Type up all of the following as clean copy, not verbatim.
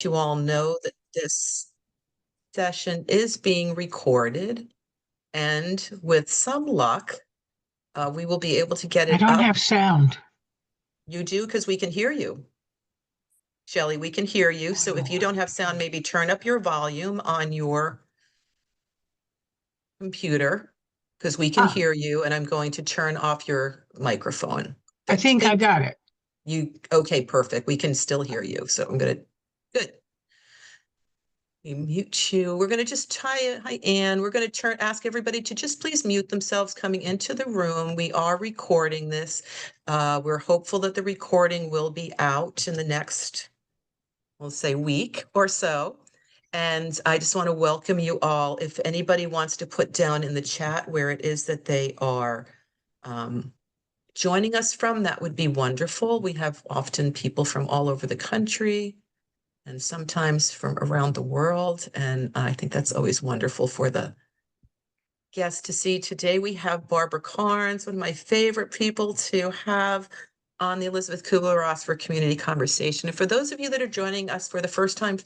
you all know that this session is being recorded, and with some luck, we will be able to get I it don't up. have sound. You do, because we can hear you. Shelley, we can hear you. So if you don't have sound, maybe turn up your volume on your computer, because we can hear you, and I'm going to turn off your microphone. I think I got it. Okay, perfect. We can still hear you. So I'm gonna, good. We mute you. We're gonna just hi, Anne. We're gonna ask everybody to just please mute themselves coming into the room. We are recording this. We're hopeful that the recording will be out in the next, we'll say, week or so. And I just want to welcome you all. If anybody wants to put down in the chat where it is that they are joining us from, that would be wonderful. We have often people from all over the country and sometimes from around the world. And I think that's always wonderful for the guests to see. Today we have Barbara Karnes, one of my favorite people to have on the Elisabeth Kübler-Ross for Community Conversation. And for those of you that are joining us for the first time,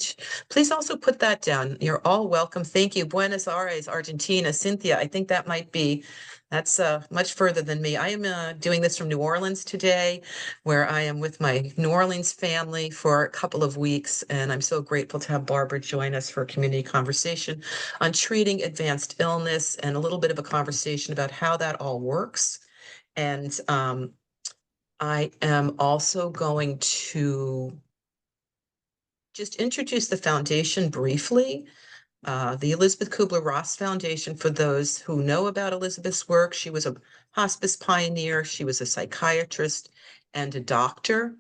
please also put that down. You're all welcome. Thank you. Buenos Aires, Argentina. Cynthia, I think that's much further than me. I am doing this from New Orleans today, where I am with my New Orleans family for a couple of weeks. And I'm so grateful to have Barbara join us for a community conversation on treating advanced illness and a little bit of a conversation about how that all works. And I am also going to just introduce the foundation briefly. The Elisabeth Kübler-Ross Foundation, for those who know about Elisabeth's work, she was a hospice pioneer, she was a psychiatrist and a doctor.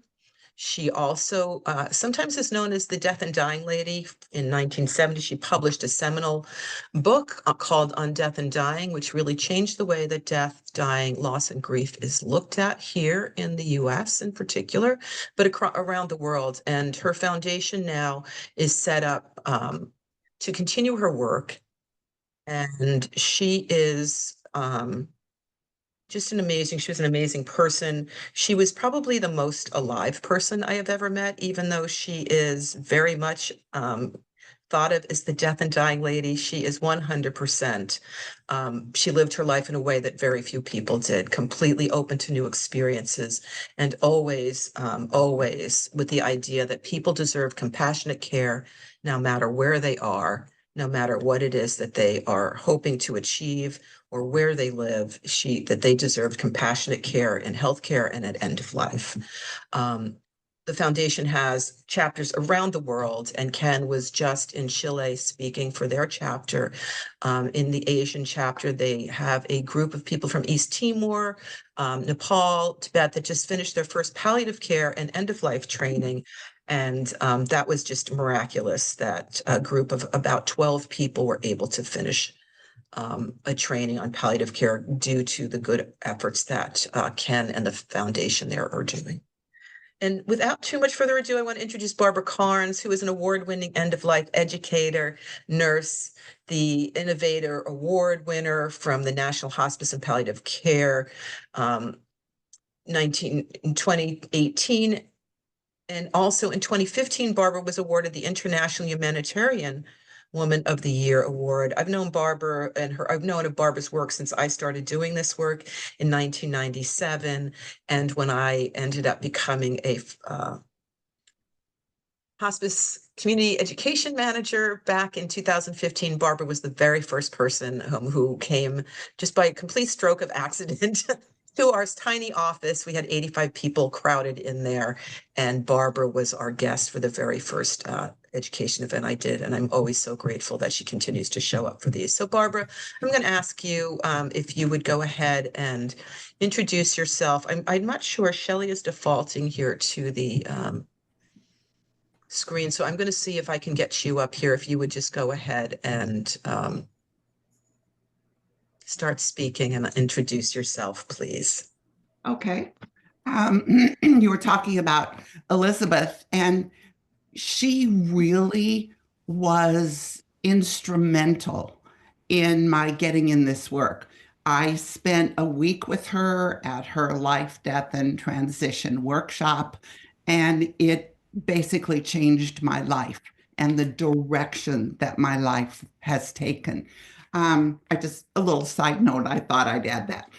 She also sometimes is known as the Death and Dying Lady. In 1970, she published a seminal book called On Death and Dying, which really changed the way that death, dying, loss, and grief is looked at here in the US in particular, but around the world. And her foundation now is set up to continue her work. And she is she was an amazing person. She was probably the most alive person I have ever met, even though she is very much thought of as the death and dying lady. She is 100%. She lived her life in a way that very few people did, completely open to new experiences, and always with the idea that people deserve compassionate care, no matter where they are, no matter what it is that they are hoping to achieve or where they live, that they deserve compassionate care in healthcare and at end of life. The foundation has chapters around the world, and Ken was just in Chile speaking for their chapter. In the Asian chapter, they have a group of people from East Timor, Nepal, Tibet, that just finished their first palliative care and end-of-life training. And that was just miraculous that a group of about 12 people were able to finish a training on palliative care due to the good efforts that Ken and the foundation there are doing. And without too much further ado, I want to introduce Barbara Karnes, who is an award-winning end-of-life educator, nurse, the Innovator Award winner from the National Hospice and Palliative Care in 2018. And also in 2015, Barbara was awarded the International Humanitarian Woman of the Year Award. I've known Barbara I've known of Barbara's work since I started doing this work in 1997. And when I ended up becoming a hospice community education manager back in 2015, Barbara was the very first person who came just by a complete stroke of accident to our tiny office. We had 85 people crowded in there, and Barbara was our guest for the very first education event I did, and I'm always so grateful that she continues to show up for these. So Barbara, I'm going to ask you if you would go ahead and introduce yourself. I'm not sure, Shelley is defaulting here to the screen, so I'm going to see if I can get you up here. If you would just go ahead and start speaking and introduce yourself, please. Okay. You were talking about Elisabeth, and she really was instrumental in my getting in this work. I spent a week with her at her life, death, and transition workshop, and it basically changed my life and the direction that my life has taken. A little side note, I thought I'd add that.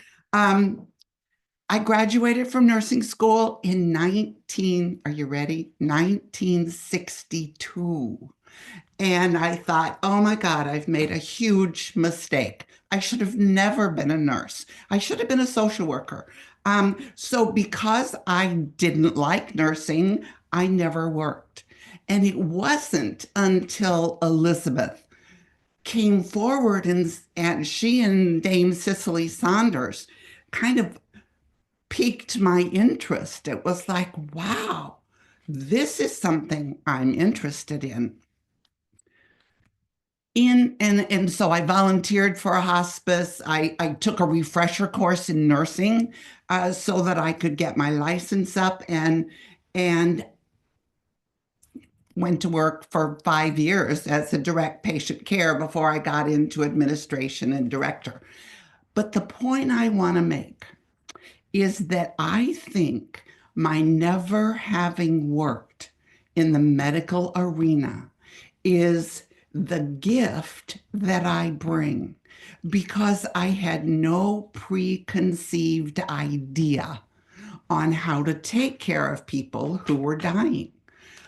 I graduated from nursing school in are you ready? 1962. And I thought, oh my God, I've made a huge mistake. I should have never been a nurse. I should have been a social worker. So because I didn't like nursing, I never worked. And it wasn't until Elisabeth came forward and she and Dame Cicely Saunders kind of piqued my interest. It was like, wow, this is something I'm interested in. And so I volunteered for a hospice. I took a refresher course in nursing so that I could get my license up and went to work for 5 years as a direct patient care before I got into administration and director. But the point I want to make is that I think my never having worked in the medical arena is the gift that I bring because I had no preconceived idea on how to take care of people who were dying.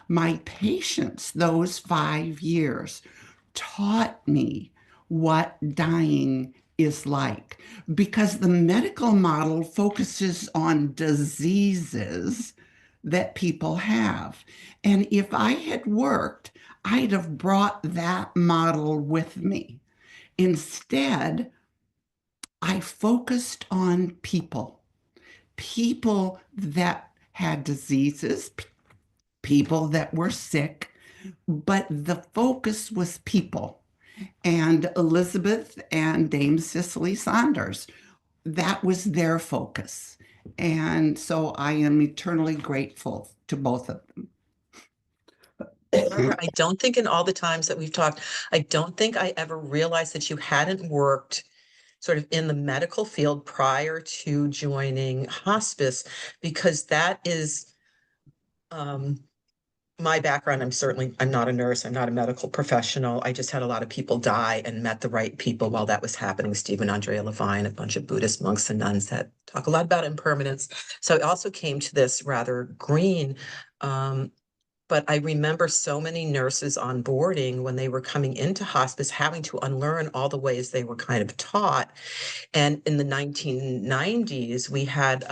My patients, those 5 years, taught me what dying is like because the medical model focuses on diseases that people have. And if I had worked, I'd have brought that model with me. Instead, I focused on people that had diseases, people that were sick, but the focus was people. And Elisabeth and Dame Cicely Saunders, that was their focus. And so I am eternally grateful to both of them. Barbara, I don't think in all the times that we've talked, I don't think I ever realized that you hadn't worked sort of in the medical field prior to joining hospice, because that is my background. I'm not a nurse. I'm not a medical professional. I just had a lot of people die and met the right people while that was happening. Stephen Andrea Levine, a bunch of Buddhist monks and nuns that talk a lot about impermanence. So I also came to this rather green. But I remember so many nurses on boarding when they were coming into hospice, having to unlearn all the ways they were kind of taught. And in the 1990s, we had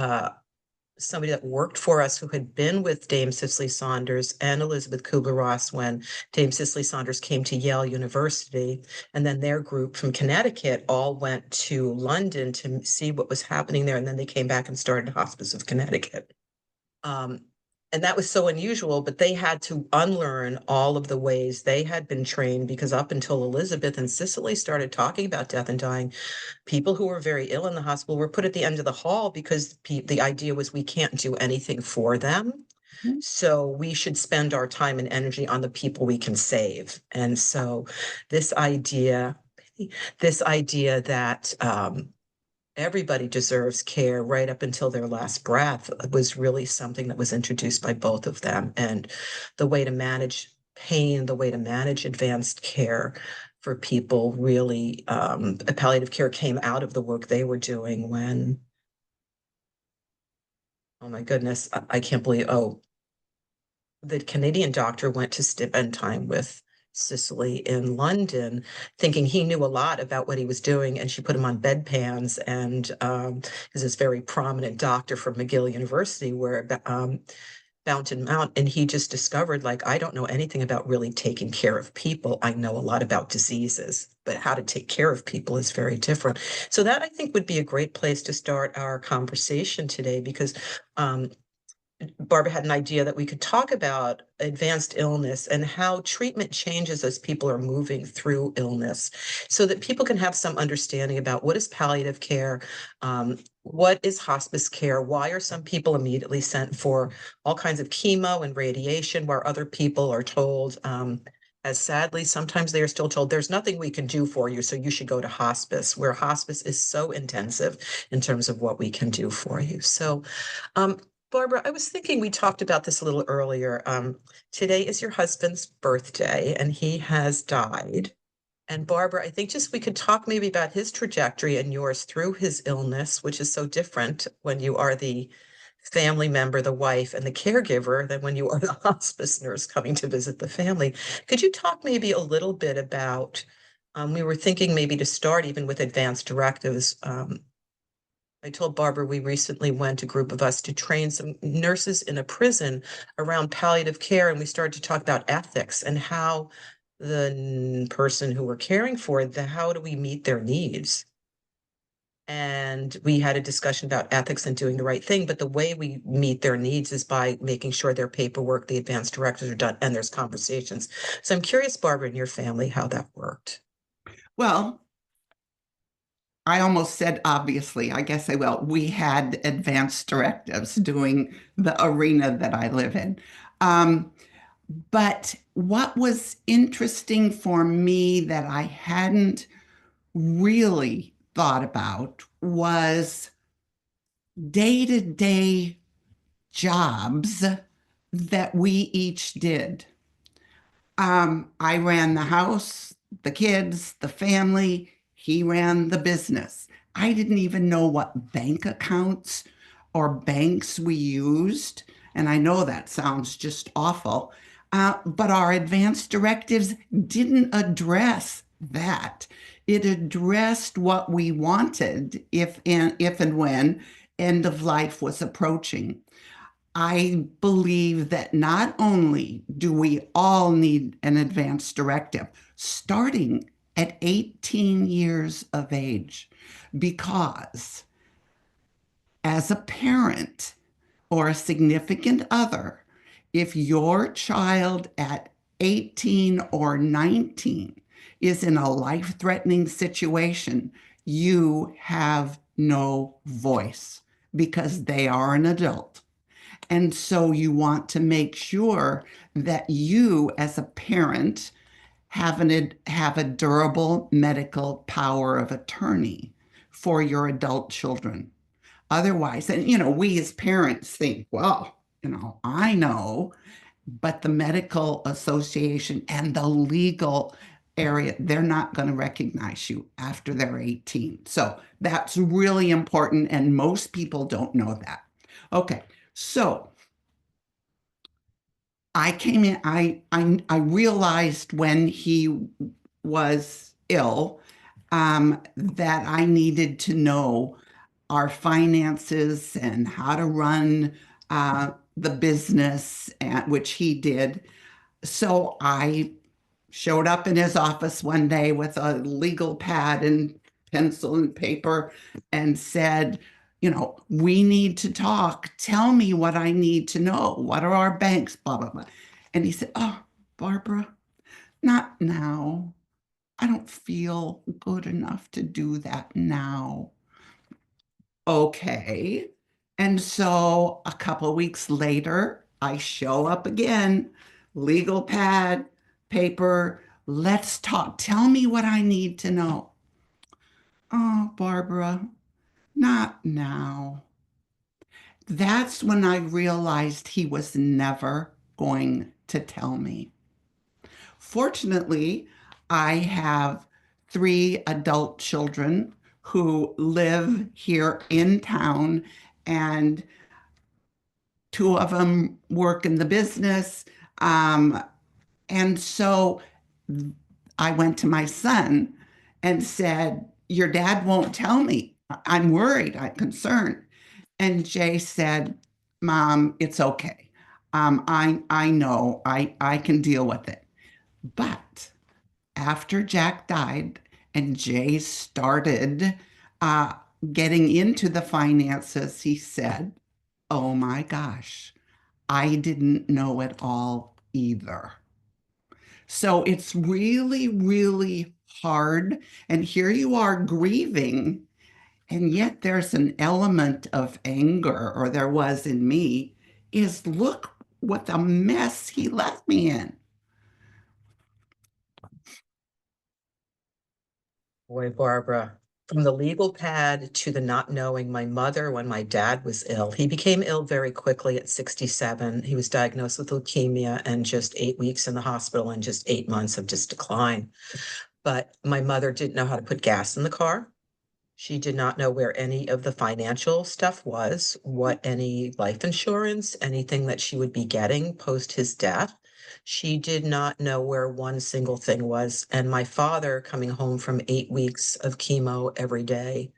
somebody that worked for us who had been with Dame Cicely Saunders and Elisabeth Kübler-Ross when Dame Cicely Saunders came to Yale University. And then their group from Connecticut all went to London to see what was happening there. And then they came back and started Hospice of Connecticut. And that was so unusual, but they had to unlearn all of the ways they had been trained, because up until Elisabeth and Cicely started talking about death and dying, people who were very ill in the hospital were put at the end of the hall because the idea was we can't do anything for them. Mm-hmm. So we should spend our time and energy on the people we can save. And so this idea that everybody deserves care right up until their last breath was really something that was introduced by both of them. And the way to manage pain, the way to manage advanced care for people really, palliative care came out of the work they were doing when, oh my goodness, I can't believe, the Canadian doctor went to spend time with Cicely in London, thinking he knew a lot about what he was doing, and she put him on bedpans. And is this very prominent doctor from McGill University, where Mountain Mount, and he just discovered, like, I don't know anything about really taking care of people. I know a lot about diseases, but how to take care of people is very different. So that, I think, would be a great place to start our conversation today, because Barbara had an idea that we could talk about advanced illness and how treatment changes as people are moving through illness, so that people can have some understanding about what is palliative care, what is hospice care, why are some people immediately sent for all kinds of chemo and radiation, where other people are told, as sadly, sometimes they are still told, there's nothing we can do for you, so you should go to hospice, where hospice is so intensive in terms of what we can do for you. So Barbara, I was thinking we talked about this a little earlier. Today is your husband's birthday, and he has died. And Barbara, I think just we could talk maybe about his trajectory and yours through his illness, which is so different when you are the family member, the wife, and the caregiver than when you are the hospice nurse coming to visit the family. Could you talk maybe a little bit about, we were thinking maybe to start even with advanced directives. I told Barbara we recently went, a group of us, to train some nurses in a prison around palliative care, and we started to talk about ethics and how the person who we're caring for, how do we meet their needs? And we had a discussion about ethics and doing the right thing, but the way we meet their needs is by making sure their paperwork, the advanced directives are done, and there's conversations. So I'm curious, Barbara, in your family, how that worked. Well, I almost said obviously, I guess I will. We had advanced directives doing the arena that I live in. Um, but what was interesting for me that I hadn't really thought about was day-to-day jobs that we each did. I ran the house, the kids, the family. He ran the business. I didn't even know what bank accounts or banks we used. And I know that sounds just awful. But our advanced directives didn't address that. It addressed what we wanted if and when end of life was approaching. I believe that not only do we all need an advance directive, starting at 18 years of age, because as a parent or a significant other, if your child at 18 or 19 is in a life-threatening situation, you have no voice because they are an adult. And so you want to make sure that you, as a parent, have a durable medical power of attorney for your adult children. Otherwise, and we as parents think, well, I know, but the medical association and the legal area, they're not going to recognize you after they're 18. So that's really important, and most people don't know that. Okay, so I came in, I realized when he was ill that I needed to know our finances and how to run the business, which he did. So I showed up in his office one day with a legal pad and pencil and paper and said, we need to talk. Tell me what I need to know. What are our banks? Blah, blah, blah. And he said, oh, Barbara, not now. I don't feel good enough to do that now. Okay. And so a couple of weeks later, I show up again, legal pad, paper. Let's talk. Tell me what I need to know. Oh, Barbara, not now. That's when I realized he was never going to tell me. Fortunately, I have 3 adult children who live here in town, and 2 of them work in the business. And so I went to my son and said, your dad won't tell me. I'm worried, I'm concerned. And Jay said, Mom, it's okay. I know I can deal with it. But after Jack died and Jay started uh, getting into the finances, he said, oh my gosh, I didn't know it all either. So it's really, really hard. And here you are grieving, and yet there's an element of anger, or there was in me, is look what the mess he left me in. Boy, Barbara, from the legal pad to the not knowing my mother when my dad was ill. He became ill very quickly at 67. He was diagnosed with leukemia and just 8 weeks in the hospital and just 8 months of just decline. But my mother didn't know how to put gas in the car. She did not know where any of the financial stuff was, what any life insurance, anything that she would be getting post his death. She did not know where one single thing was. And my father, coming home from 8 weeks of chemo every day,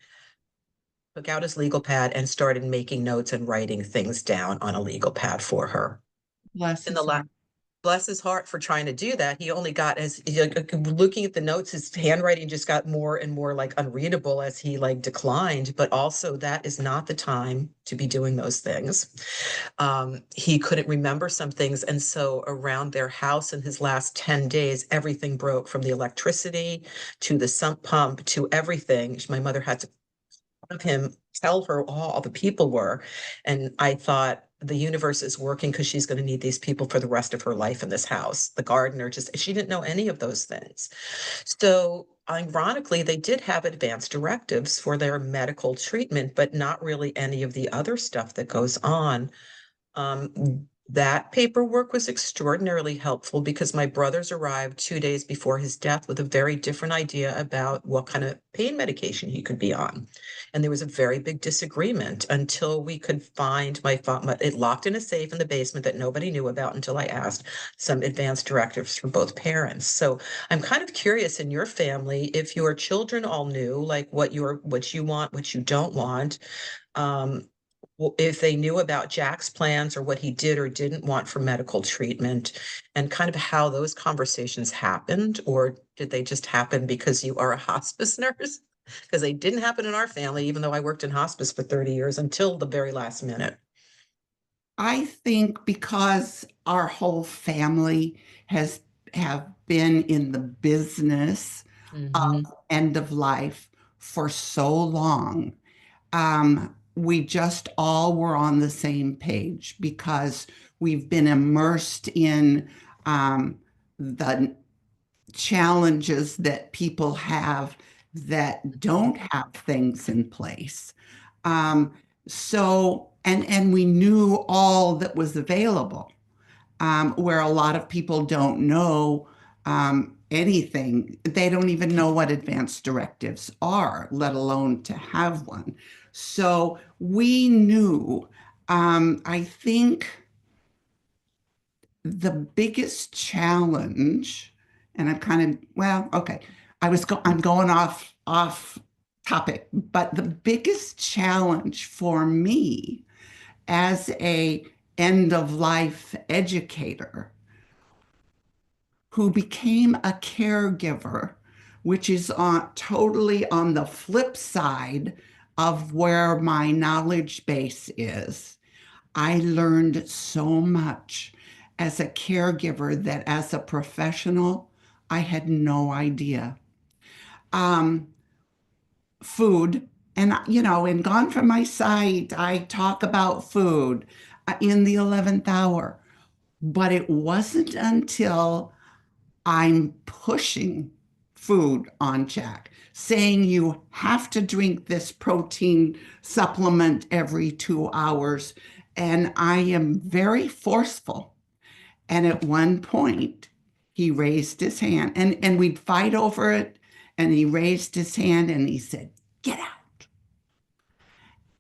took out his legal pad and started making notes and writing things down on a legal pad for her. Bless In his the heart. bless his heart for trying to do that. He only got as looking at the notes, his handwriting just got more and more like unreadable as he like declined. But also, that is not the time to be doing those things. He couldn't remember some things. And so, around their house in his last 10 days, everything broke from the electricity to the sump pump to everything. My mother had to have him tell her all the people were. And I thought, the universe is working because she's going to need these people for the rest of her life in this house. The gardener, just, she didn't know any of those things. So ironically, they did have advanced directives for their medical treatment, but not really any of the other stuff that goes on. That paperwork was extraordinarily helpful because my brothers arrived 2 days before his death with a very different idea about what kind of pain medication he could be on. And there was a very big disagreement until we could find it locked in a safe in the basement that nobody knew about until I asked some advanced directives from both parents. So I'm kind of curious in your family if your children all knew like what you want, what you don't want. Um, if they knew about Jack's plans or what he did or didn't want for medical treatment, and kind of how those conversations happened, or did they just happen because you are a hospice nurse? Because they didn't happen in our family, even though I worked in hospice for 30 years until the very last minute. I think because our whole family has have been in the business of Mhm. end of life for so long, we just all were on the same page because we've been immersed in the challenges that people have that don't have things in place. Um, and we knew all that was available, where a lot of people don't know anything. They don't even know what advanced directives are, let alone to have one. So we knew, I think the biggest challenge, and I'm kind of, well, okay, I'm going off topic, but the biggest challenge for me as a end of life educator who became a caregiver, which is totally on the flip side of where my knowledge base is. I learned so much as a caregiver that as a professional, I had no idea. Um, Food, and in Gone From My Sight, I talk about food in the 11th hour, but it wasn't until I'm pushing food on Jack, saying you have to drink this protein supplement every 2 hours. And I am very forceful. And at one point, he raised his hand and we'd fight over it. And he raised his hand and he said, "Get out."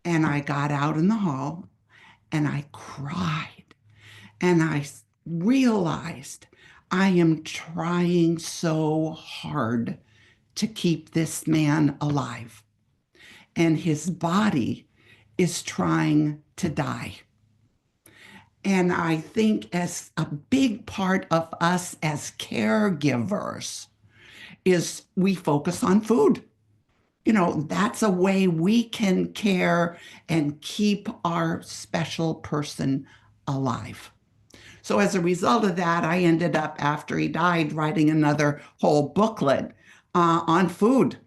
And I got out in the hall and I cried. And I realized I am trying so hard to keep this man alive, and his body is trying to die. And I think as a big part of us as caregivers is we focus on food. That's a way we can care and keep our special person alive. So as a result of that, I ended up, after he died, writing another whole booklet on food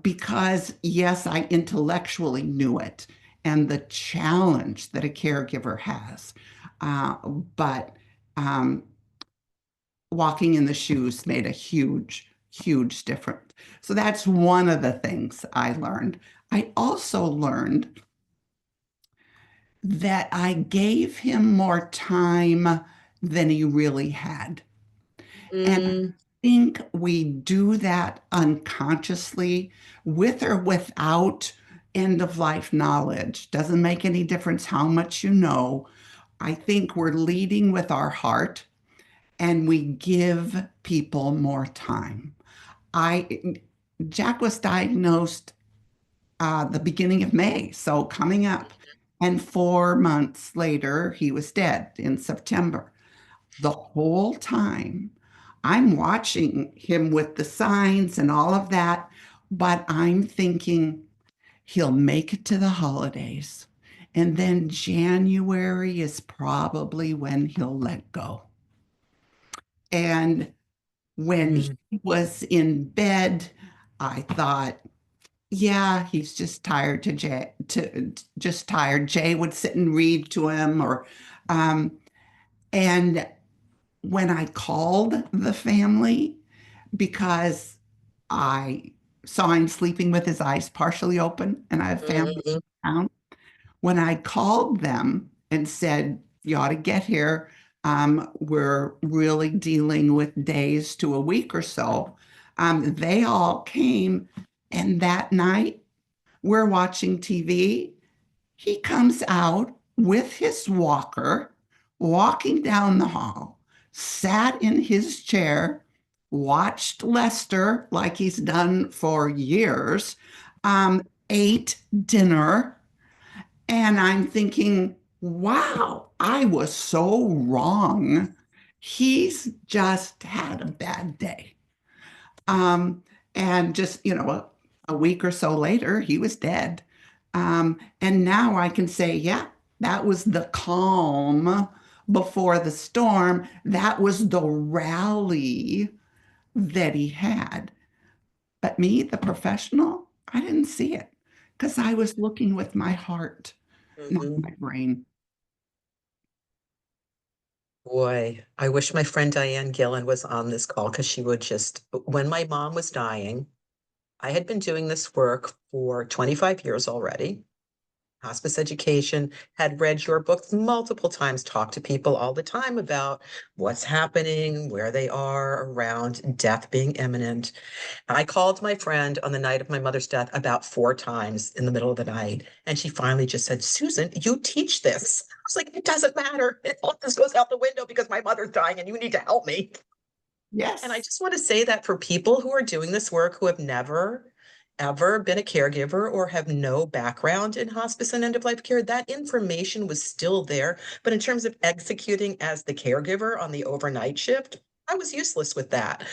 because, yes, I intellectually knew it and the challenge that a caregiver has. But walking in the shoes made a huge, huge difference. So that's one of the things I learned. I also learned that I gave him more time than he really had. And I Mm, think we do that unconsciously, with or without end of life knowledge. Doesn't make any difference how much you know. I think we're leading with our heart and we give people more time. I Jack was diagnosed the beginning of May, so coming up. And 4 months later, he was dead in September. The whole time, I'm watching him with the signs and all of that, but I'm thinking he'll make it to the holidays. And then January is probably when he'll let go. And when mm, he was in bed, I thought, yeah, he's just tired to Jay, just tired. Jay would sit and read to him, or and when I called the family, because I saw him sleeping with his eyes partially open and I have family mm, around, when I called them and said, you ought to get here, we're really dealing with days to a week or so, they all came. And that night, we're watching TV. He comes out with his walker, walking down the hall, sat in his chair, watched Lester like he's done for years, ate dinner. And I'm thinking, wow, I was so wrong. He's just had a bad day. Um, and just, a week or so later, he was dead. And now I can say, yeah, that was the calm before the storm. That was the rally that he had. But me, the professional, I didn't see it because I was looking with my heart, not mhm. my brain. Boy, I wish my friend Diane Gillan was on this call because she would just, when my mom was dying, I had been doing this work for 25 years already. Hospice education, had read your book multiple times, talked to people all the time about what's happening, where they are around death being imminent. I called my friend on the night of my mother's death about 4 times in the middle of the night. And she finally just said, Susan, you teach this. I was like, it doesn't matter. All this goes out the window because my mother's dying and you need to help me. And I Yes. just want to say that for people who are doing this work who have never, ever been a caregiver or have no background in hospice and end of life care, that information was still there. But in terms of executing as the caregiver on the overnight shift, I was useless with that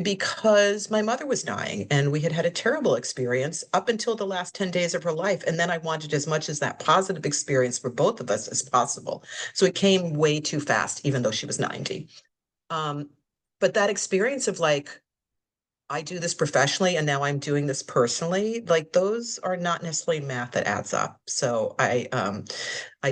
because my mother was dying and we had had a terrible experience up until the last 10 days of her life. And then I wanted as much as that positive experience for both of us as possible. So it came way too fast, even though she was 90. Um, but that experience of like, I do this professionally and now I'm doing this personally, like those are not necessarily math that adds up. So I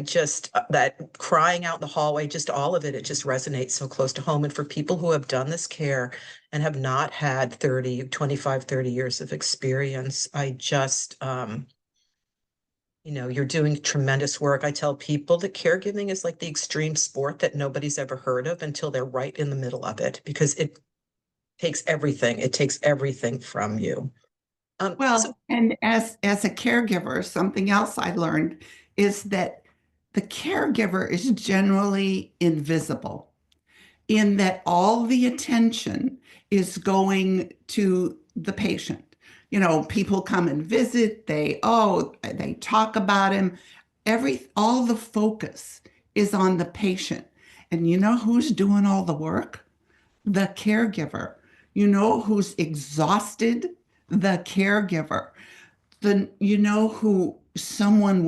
just, that crying out in the hallway, just all of it, it just resonates so close to home. And for people who have done this care and have not had 30, 25, 30 years of experience, I just, you're doing tremendous work. I tell people that caregiving is like the extreme sport that nobody's ever heard of until they're right in the middle of it because it takes everything. It takes everything from you. So Well, and as a caregiver, something else I learned is that the caregiver is generally invisible, in that all the attention is going to the patient. People come and visit, they talk about him. All the focus is on the patient. And you know who's doing all the work? The caregiver. You know who's exhausted? The caregiver. Who someone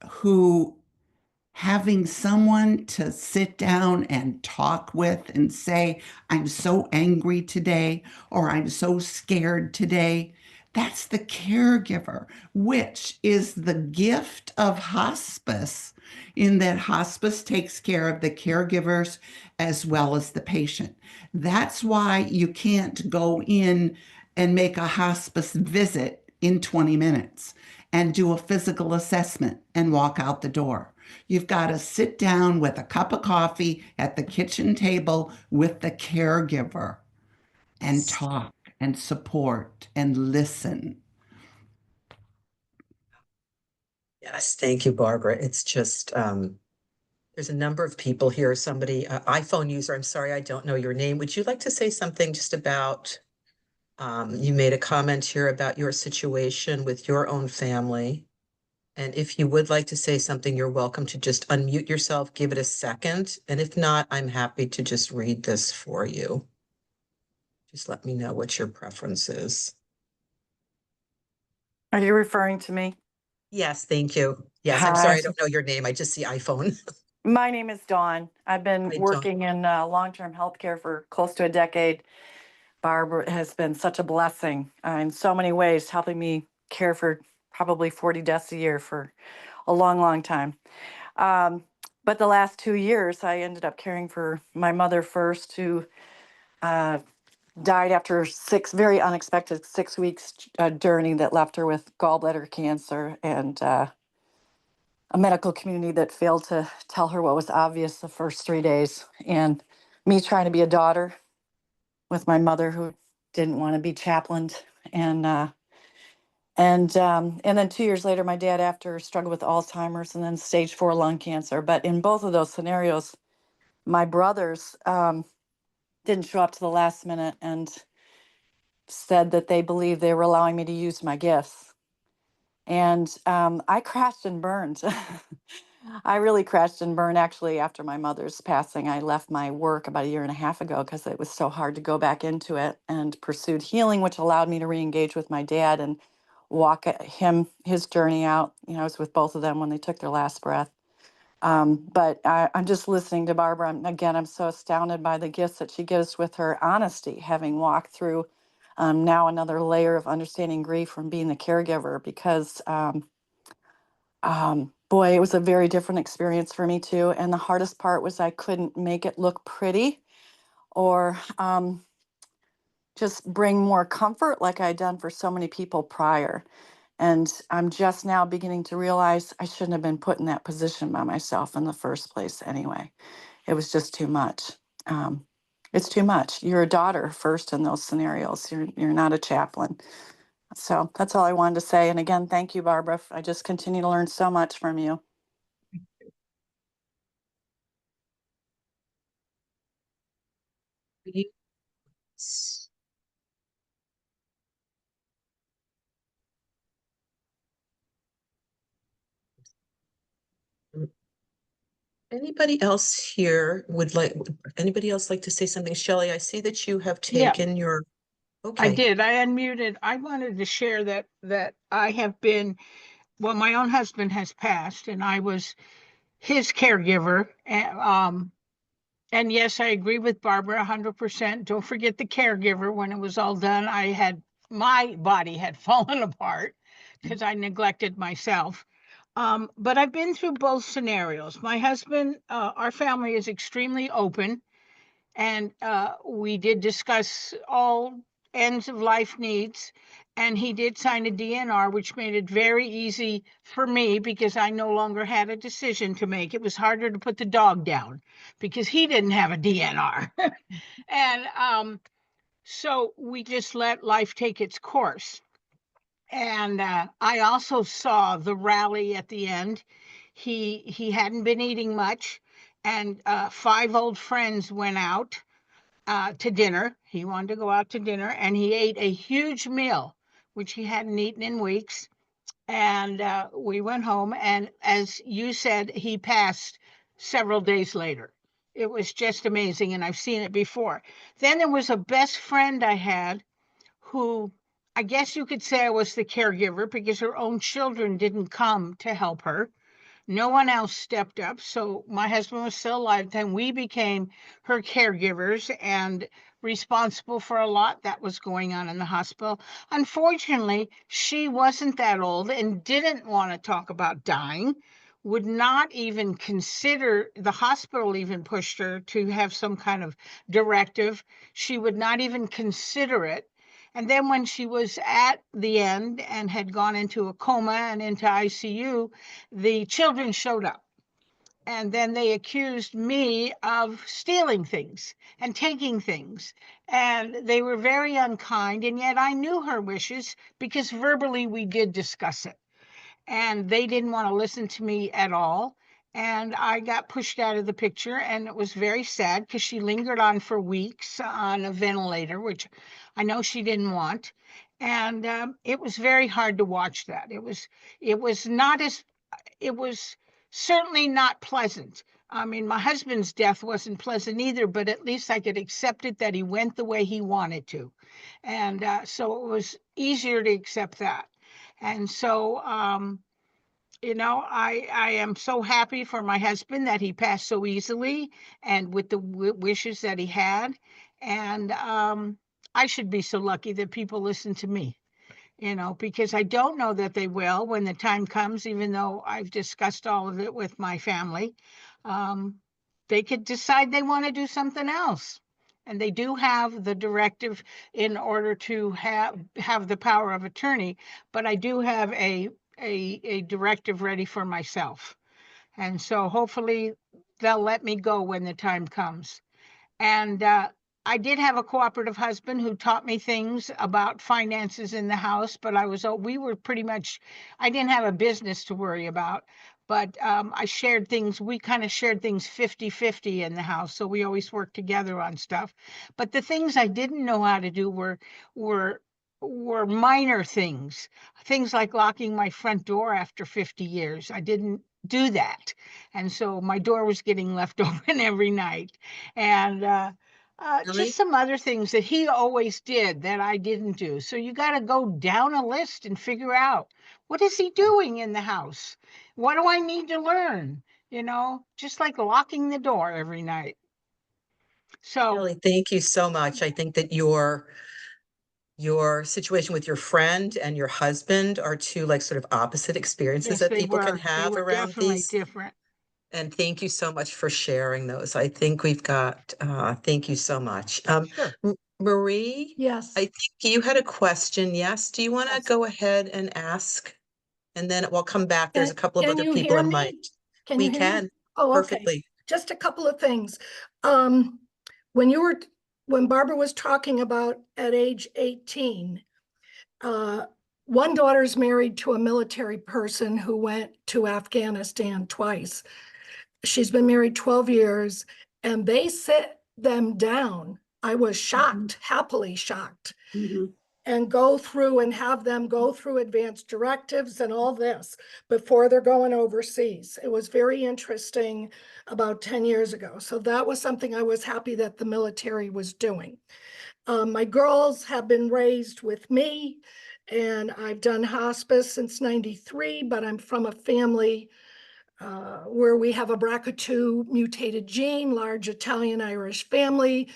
who having someone to sit down and talk with and say, I'm so angry today, or I'm so scared today. That's the caregiver, which is the gift of hospice, in that hospice takes care of the caregivers as well as the patient. That's why you can't go in and make a hospice visit in 20 minutes and do a physical assessment and walk out the door. You've got to sit down with a cup of coffee at the kitchen table with the caregiver and talk and support and listen. Yes, thank you, Barbara. It's just, there's a number of people here. Somebody, iPhone user, I'm sorry, I don't know your name. Would you like to say something just about, you made a comment here about your situation with your own family. And if you would like to say something, you're welcome to just unmute yourself, give it a second. And if not, I'm happy to just read this for you. Just let me know what your preference is. Are you referring to me? Yes, thank you. Yes, I'm Hi. sorry, I don't know your name. I just see iPhone. My name is Dawn. I've been Hi, Dawn. working in long-term healthcare for close to a decade. Barbara has been such a blessing in so many ways, helping me care for probably 40 deaths a year for a long, long time. But the last 2 years, I ended up caring for my mother first, who died after very unexpected 6 weeks journey that left her with gallbladder cancer, and a medical community that failed to tell her what was obvious the first 3 days. And me trying to be a daughter with my mother, who didn't want to be chaplained. And then 2 years later, my dad, after struggled with Alzheimer's and then stage 4 lung cancer. But in both of those scenarios, my brothers didn't show up to the last minute and said that they believed they were allowing me to use my gifts. And I crashed and burned. I really crashed and burned. Actually, after my mother's passing, I left my work about 1.5 years ago because it was so hard to go back into it, and pursued healing, which allowed me to re-engage with my dad and walk his journey out. I was with both of them when they took their last breath. But I'm just listening to Barbara. I'm so astounded by the gifts that she gives with her honesty, having walked through now another layer of understanding grief from being the caregiver, because boy, it was a very different experience for me too. And the hardest part was I couldn't make it look pretty, or just bring more comfort like I'd done for so many people prior. And I'm just now beginning to realize I shouldn't have been put in that position by myself in the first place anyway. It was just too much. It's too much. You're a daughter first in those scenarios. You're not a chaplain. So that's all I wanted to say. And again, thank you, Barbara. I just continue to learn so much from you. Anybody else here anybody else like to say something? Shelley, I see that you have Yeah, taken your, I okay. did. I unmuted. I wanted to share that I have been, well, my own husband has passed, and I was his caregiver. And yes, I agree with Barbara 100%. Don't forget the caregiver. When it was all done, my body had fallen apart because I neglected myself. But I've been through both scenarios. My husband, our family is extremely open, and we did discuss all ends of life needs, and he did sign a DNR, which made it very easy for me because I no longer had a decision to make. It was harder to put the dog down because he didn't have a DNR. And so we just let life take its course. And I also saw the rally at the end. He hadn't been eating much, and 5 old friends went out to dinner. He wanted to go out to dinner, and he ate a huge meal, which he hadn't eaten in weeks. And we went home, and as you said, he passed several days later. It was just amazing, and I've seen it before. Then there was a best friend I had who, I guess you could say I was the caregiver, because her own children didn't come to help her. No one else stepped up. So my husband was still alive. Then we became her caregivers and responsible for a lot that was going on in the hospital. Unfortunately, she wasn't that old and didn't want to talk about dying, would not even consider, the hospital even pushed her to have some kind of directive. She would not even consider it. And then when she was at the end and had gone into a coma and into ICU, the children showed up. And then they accused me of stealing things and taking things. And they were very unkind. And yet I knew her wishes because verbally we did discuss it. And they didn't want to listen to me at all. And I got pushed out of the picture, and it was very sad because she lingered on for weeks on a ventilator, which I know she didn't want. And it was very hard to watch that. It was not as, it was certainly not pleasant. I mean, my husband's death wasn't pleasant either, but at least I could accept it that he went the way he wanted to. And so it was easier to accept that. And so, I am so happy for my husband that he passed so easily and with the wishes that he had. And I should be so lucky that people listen to me, because I don't know that they will when the time comes, even though I've discussed all of it with my family. Um, they could decide they want to do something else. And they do have the directive in order to have the power of attorney, but I do have a directive ready for myself. And so hopefully they'll let me go when the time comes. And I did have a cooperative husband who taught me things about finances in the house, but we were pretty much, I didn't have a business to worry about, but we kind of shared things 50-50 in the house. So we always worked together on stuff. But the things I didn't know how to do were minor things like locking my front door after 50 years. I didn't do that. And so my door was getting left open every night. And just Really? some other things that he always did that I didn't do. So you got to go down a list and figure out, what is he doing in the house? What do I need to learn? Just like locking the door every night. So Kelly, thank you so much. I think that your situation with your friend and your husband are two like sort of opposite experiences yes, that people can they have were around definitely these. different. And thank you so much for sharing those. I think thank you so much. Sure. Marie, I Yes. think you had a question. Yes. Do you want to Yes. go ahead and ask? And then we'll come back. There's a couple of Can other you people hear in me? mind. Can We you hear me? can Oh, okay. perfectly. Just a couple of things. When Barbara was talking about at age 18, one daughter's married to a military person who went to Afghanistan twice. She's been married 12 years, and they sit them down. I was shocked, happily shocked. And have them go through advanced directives and all this before they're going overseas. It was very interesting about 10 years ago. So that was something I was happy that the military was doing. My girls have been raised with me, and I've done hospice since '93, but I'm from a family where we have a BRCA2 mutated gene, large Italian-Irish family.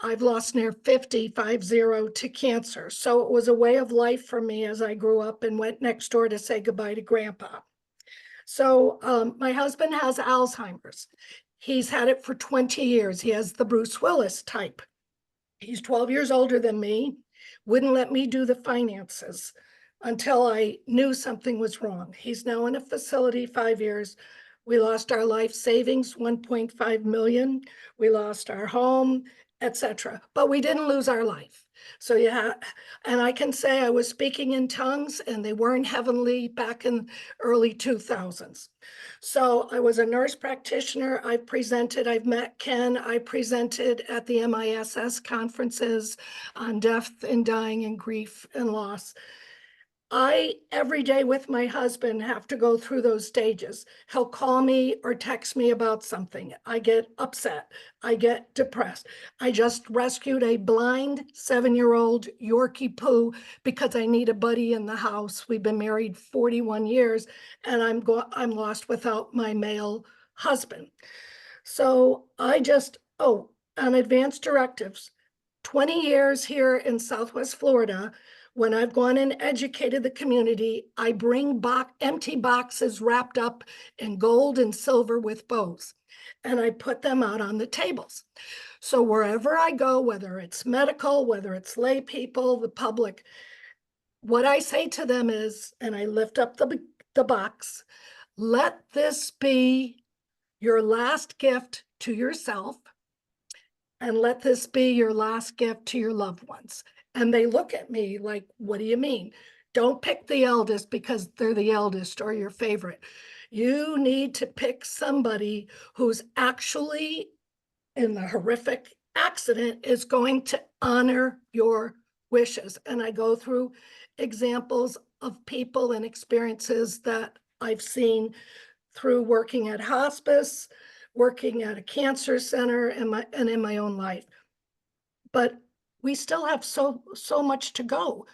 I've lost near 50 to cancer. So it was a way of life for me as I grew up and went next door to say goodbye to grandpa. So my husband has Alzheimer's. He's had it for 20 years. He has the Bruce Willis type. He's 12 years older than me, wouldn't let me do the finances until I knew something was wrong. He's now in a facility 5 years. We lost our life savings, 1.5 million. We lost our home, etc. But we didn't lose our life. So yeah, and I can say I was speaking in tongues and they weren't heavenly back in early 2000s. So I was a nurse practitioner. I've met Ken. I presented at the MISS conferences on death and dying and grief and loss. I, every day with my husband, have to go through those stages. He'll call me or text me about something. I get upset. I get depressed. I just rescued a blind 7-year-old Yorkie poo because I need a buddy in the house. We've been married 41 years and I'm lost without my male husband. So on advanced directives, 20 years here in Southwest Florida, when I've gone and educated the community, I bring empty boxes wrapped up in gold and silver with bows, and I put them out on the tables. So wherever I go, whether it's medical, whether it's lay people, the public, what I say to them is, and I lift up the box, let this be your last gift to yourself, and let this be your last gift to your loved ones. And they look at me like, what do you mean? Don't pick the eldest because they're the eldest or your favorite. You need to pick somebody who's actually, in the horrific accident, is going to honor your wishes. And I go through examples of people and experiences that I've seen through working at hospice, working at a cancer center, and in my own life. But we still have so much to go.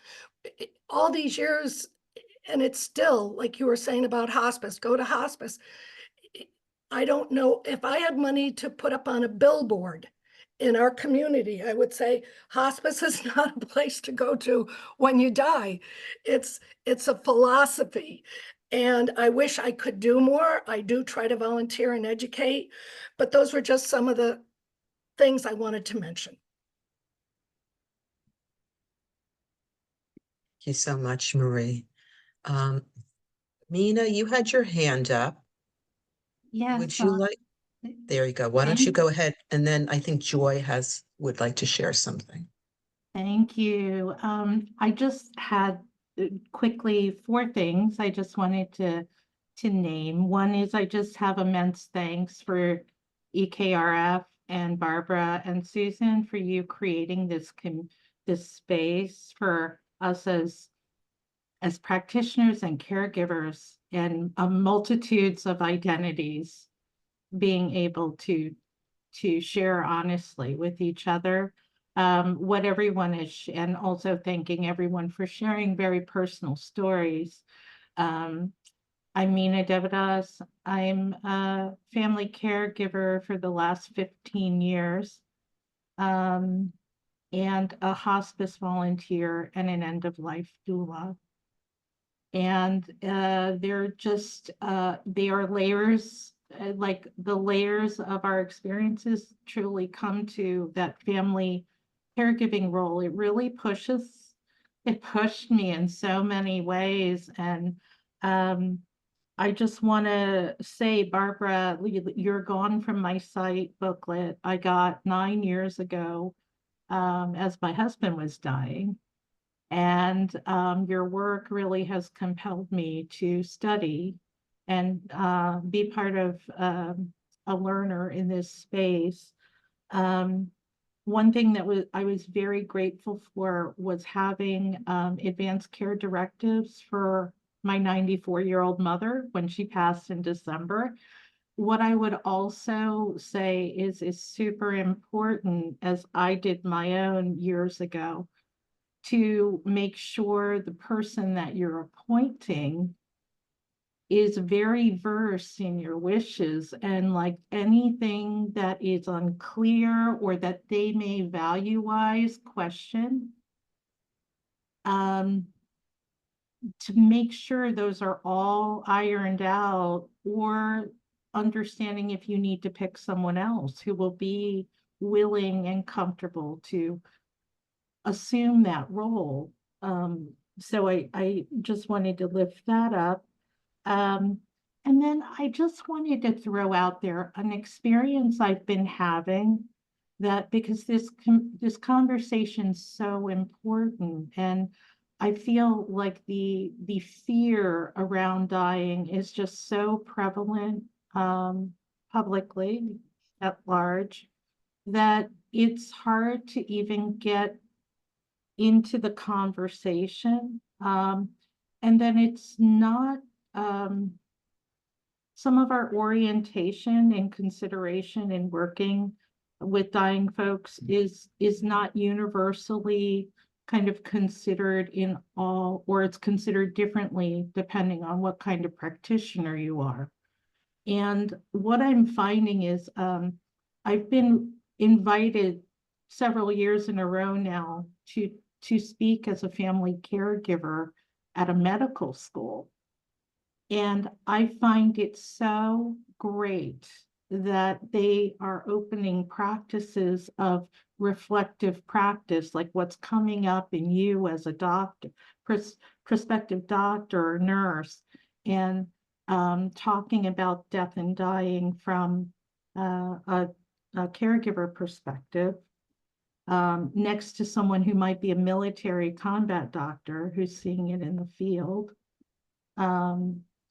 All these years, and it's still, like you were saying about hospice, go to hospice. I don't know if I had money to put up on a billboard in our community, I would say hospice is not a place to go to when you die. It's a philosophy. And I wish I could do more. I do try to volunteer and educate, but those were just some of the things I wanted to mention. Thank you so much, Marie. Mina, you had your hand up. Yes. Would you like, there you go. Why don't you go ahead? And then I think Joy would like to share something. Thank you. I just had quickly 4 things I just wanted to name. One is I just have immense thanks for EKRF and Barbara and Susan for you creating this space for us as practitioners and caregivers and multitudes of identities being able to share honestly with each other what everyone is, and also thanking everyone for sharing very personal stories. I'm Mina Devadas. I'm a family caregiver for the last 15 years and a hospice volunteer and an end-of-life doula. And they're just, they are layers, like the layers of our experiences truly come to that family caregiving role. It really pushed me in so many ways. And I just want to say, Barbara, you're gone from my site booklet I got 9 years ago as my husband was dying. And your work really has compelled me to study and be part of a learner in this space. One thing that I was very grateful for was having advanced care directives for my 94-year-old mother when she passed in December. What I would also say is super important, as I did my own years ago, to make sure the person that you're appointing is very versed in your wishes, and like anything that is unclear or that they may value-wise question, to make sure those are all ironed out, or understanding if you need to pick someone else who will be willing and comfortable to assume that role. So I just wanted to lift that up. And then I just wanted to throw out there an experience I've been having, that because this conversation's so important, and I feel like the fear around dying is just so prevalent publicly at large, that it's hard to even get into the conversation. and then it's not, some of our orientation and consideration in working with dying folks is not universally kind of considered in all, or it's considered differently depending on what kind of practitioner you are. And what I'm finding is I've been invited several years in a row now to speak as a family caregiver at a medical school. And I find it so great that they are opening practices of reflective practice, like what's coming up in you as a doctor, prospective doctor or nurse, and talking about death and dying from a caregiver perspective, next to someone who might be a military combat doctor who's seeing it in the field,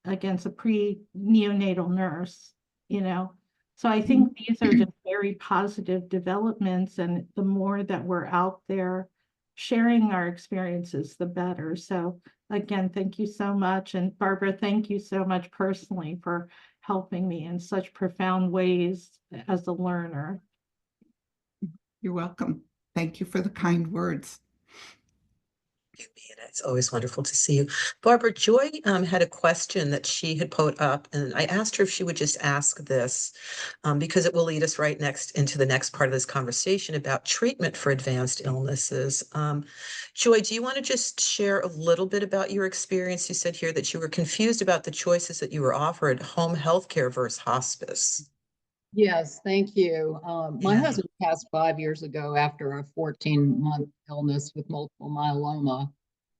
against a pre-neonatal nurse, you know. So I think these are just very positive developments, and the more that we're out there sharing our experiences, the better. So again, thank you so much. And Barbara, thank you so much personally for helping me in such profound ways as a learner. You're welcome. Thank you for the kind words. It's always wonderful to see you. Barbara, Joy had a question that she had put up, and I asked her if she would just ask this because it will lead us right next into the next part of this conversation about treatment for advanced illnesses. Joy, do you want to just share a little bit about your experience? You said here that you were confused about the choices that you were offered, home health care versus hospice. Yes, thank you. My Yeah. husband passed 5 years ago after a 14-month illness with multiple myeloma.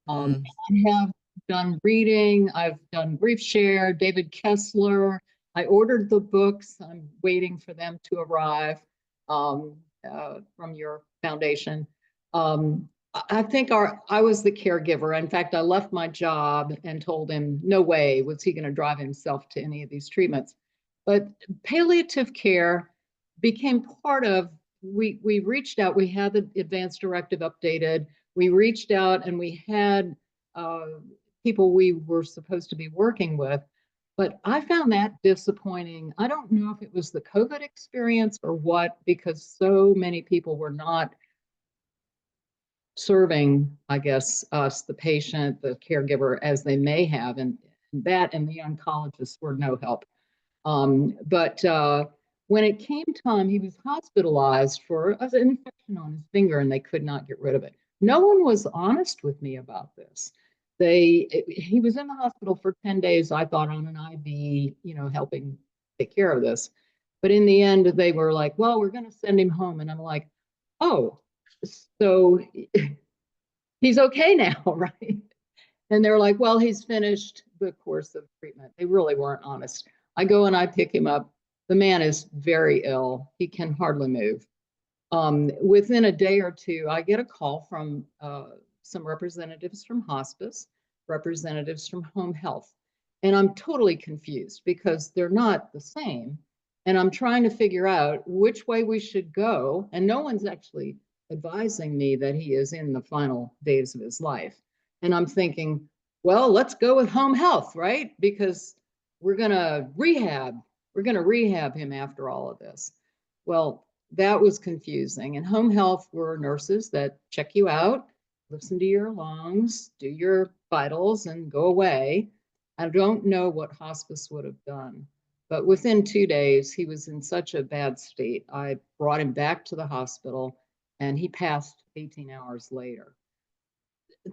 I have done reading, I've done Grief Share, David Kessler. I ordered the books. I'm waiting for them to arrive from your foundation. I think I was the caregiver. In fact, I left my job and told him no way was he going to drive himself to any of these treatments. But palliative care became part of, we reached out, we had the advance directive updated. We reached out and we had people we were supposed to be working with. But I found that disappointing. I don't know if it was the COVID experience or what, because so many people were not serving, I guess, us, the patient, the caregiver, as they may have. And that and the oncologists were no help. But when it came time, he was hospitalized for an infection on his finger and they could not get rid of it. No one was honest with me about this. He was in the hospital for 10 days, I thought, on an IV, you know, helping take care of this. But in the end, they were like, well, we're going to send him home. And I'm like, oh, so he's okay now, right? And they're like, well, he's finished the course of treatment. They really weren't honest. I go and I pick him up. The man is very ill. He can hardly move. Within a day or two, I get a call from some representatives from hospice, representatives from home health. And I'm totally confused because they're not the same. And I'm trying to figure out which way we should go. And no one's actually advising me that he is in the final days of his life. And I'm thinking, well, let's go with home health, right? Because we're going to rehab him after all of this. Well, that was confusing. And home health were nurses that check you out, listen to your lungs, do your vitals, and go away. I don't know what hospice would have done. But within 2 days, he was in such a bad state. I brought him back to the hospital and he passed 18 hours later.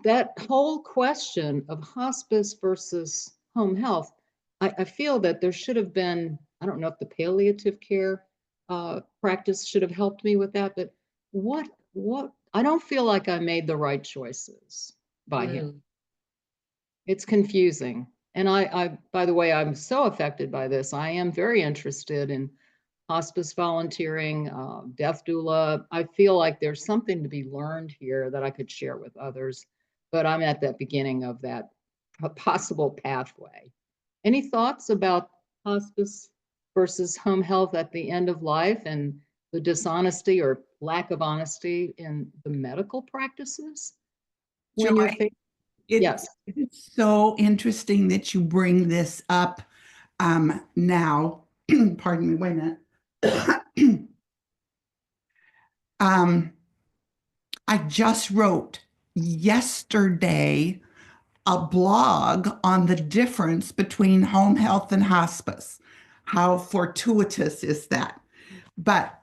That whole question of hospice versus home health, I feel that there should have been, I don't know if the palliative care practice should have helped me with that, but what, I don't feel like I made the right choices by him. It's confusing. And I, by the way, I'm so affected by this. I am very interested in hospice volunteering, death doula. I feel like there's something to be learned here that I could share with others, but I'm at that beginning of that possible pathway. Any thoughts about hospice versus home health at the end of life and the dishonesty or lack of honesty in the medical practices? When Joy, Yes. It's so interesting that you bring this up now. Pardon me, wait a minute. I just wrote yesterday a blog on the difference between home health and hospice. How fortuitous is that? But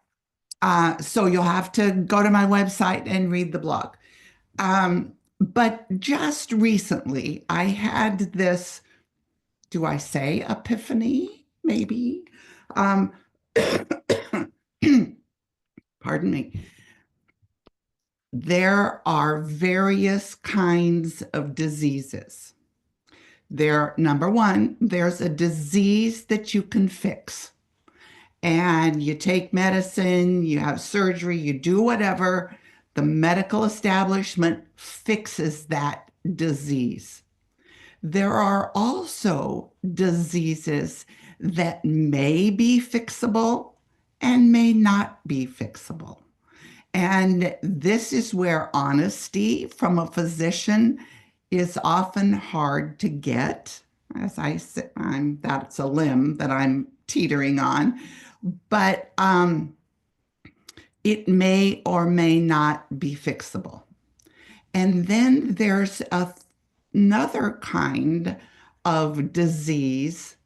so you'll have to go to my website and read the blog. But just recently, I had this, do I say epiphany? Maybe. Um, pardon me. There are various kinds of diseases. Number one, there's a disease that you can fix. And you take medicine, you have surgery, you do whatever, the medical establishment fixes that disease. There are also diseases that may be fixable and may not be fixable. And this is where honesty from a physician is often hard to get. As I said, that's a limb that I'm teetering on, but it may or may not be fixable. And then there's another kind of disease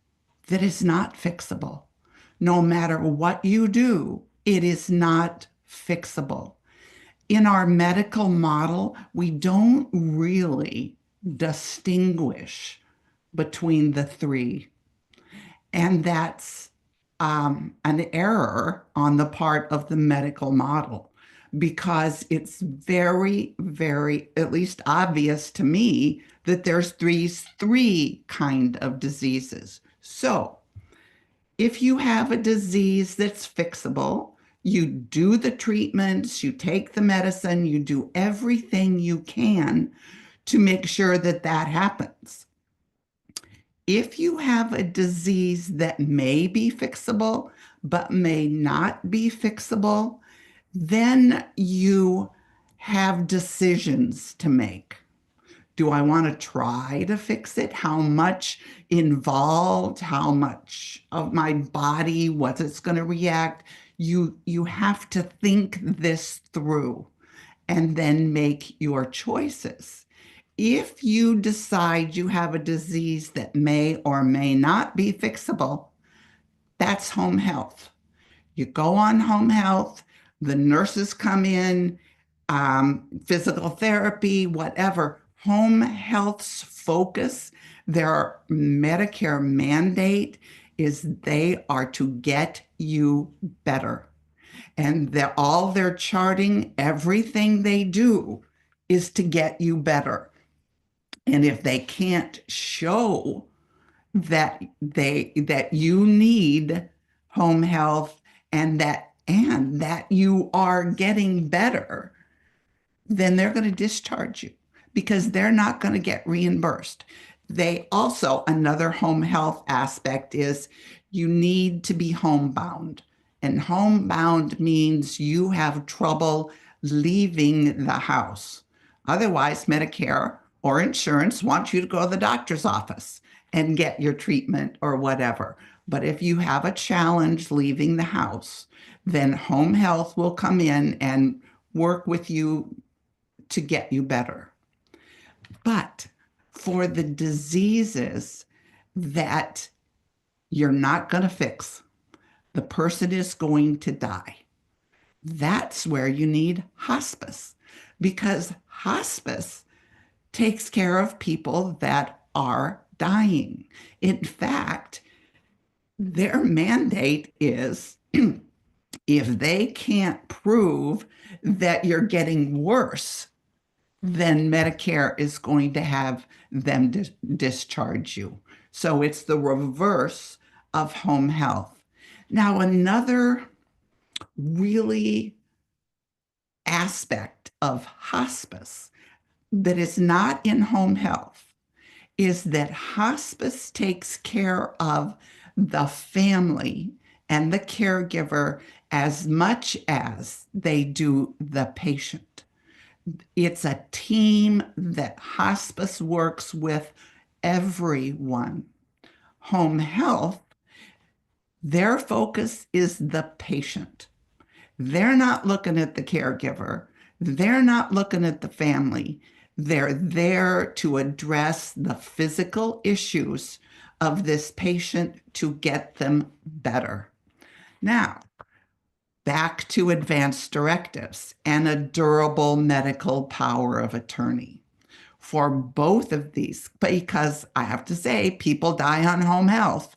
that is not fixable. No matter what you do, it is not fixable. In our medical model, we don't really distinguish between the three. And that's an error on the part of the medical model, because it's very, very, at least obvious to me, that there's three kind of diseases. So if you have a disease that's fixable, you do the treatments, you take the medicine, you do everything you can to make sure that that happens. If you have a disease that may be fixable, but may not be fixable, then you have decisions to make. Do I want to try to fix it? How much involved? How much of my body? What's it's going to react? You have to think this through and then make your choices. If you decide you have a disease that may or may not be fixable, that's home health. You go on home health, the nurses come in, physical therapy, whatever. Home health's focus, their Medicare mandate is they are to get you better. And all their charting, everything they do is to get you better. And if they can't show that you need home health and that you are getting better, then they're going to discharge you because they're not going to get reimbursed. They also, another home health aspect is you need to be homebound. And homebound means you have trouble leaving the house. Otherwise, Medicare or insurance wants you to go to the doctor's office and get your treatment or whatever. But if you have a challenge leaving the house, then home health will come in and work with you to get you better. But for the diseases that you're not going to fix, the person is going to die. That's where you need hospice, because hospice takes care of people that are dying. In fact, their mandate is if they can't prove that you're getting worse, then Medicare is going to have them discharge you. So it's the reverse of home health. Now, another really aspect of hospice that is not in home health is that hospice takes care of the family and the caregiver as much as they do the patient. It's a team that hospice works with everyone. Home health, their focus is the patient. They're not looking at the caregiver. They're not looking at the family. They're there to address the physical issues of this patient to get them better. Now, back to advanced directives and a durable medical power of attorney. For both of these, because I have to say, people die on home health,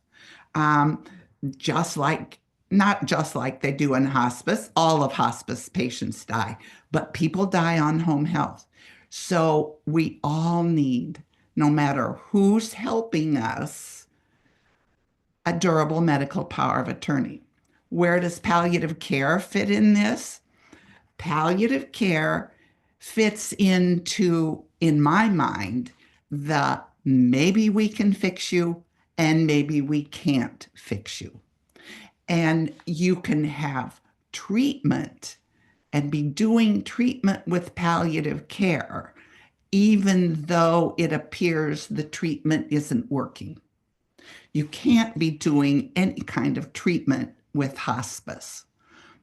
just like, not just like they do in hospice. All of hospice patients die, but people die on home health. So we all need, no matter who's helping us, a durable medical power of attorney. Where does palliative care fit in this? Palliative care fits into, in my mind, the maybe we can fix you and maybe we can't fix you. And you can have treatment and be doing treatment with palliative care, even though it appears the treatment isn't working. You can't be doing any kind of treatment with hospice.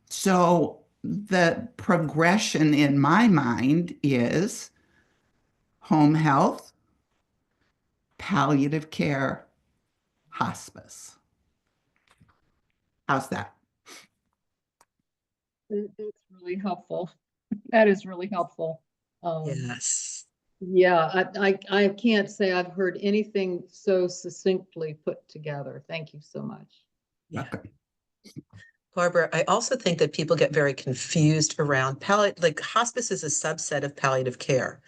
So the progression in my mind is home health, palliative care, hospice. How's that? That's really helpful. That is really helpful. Yes. Yeah, I can't say I've heard anything so succinctly put together. Thank you so much. Yeah. Barbara, I also think that people get very confused around like hospice is a subset of palliative care.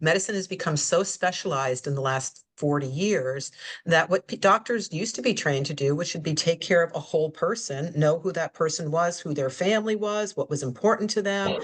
Medicine has become so specialized in the last 40 years that what doctors used to be trained to do, which should be take care of a whole person, know who that person was, who their family was, what was important to them,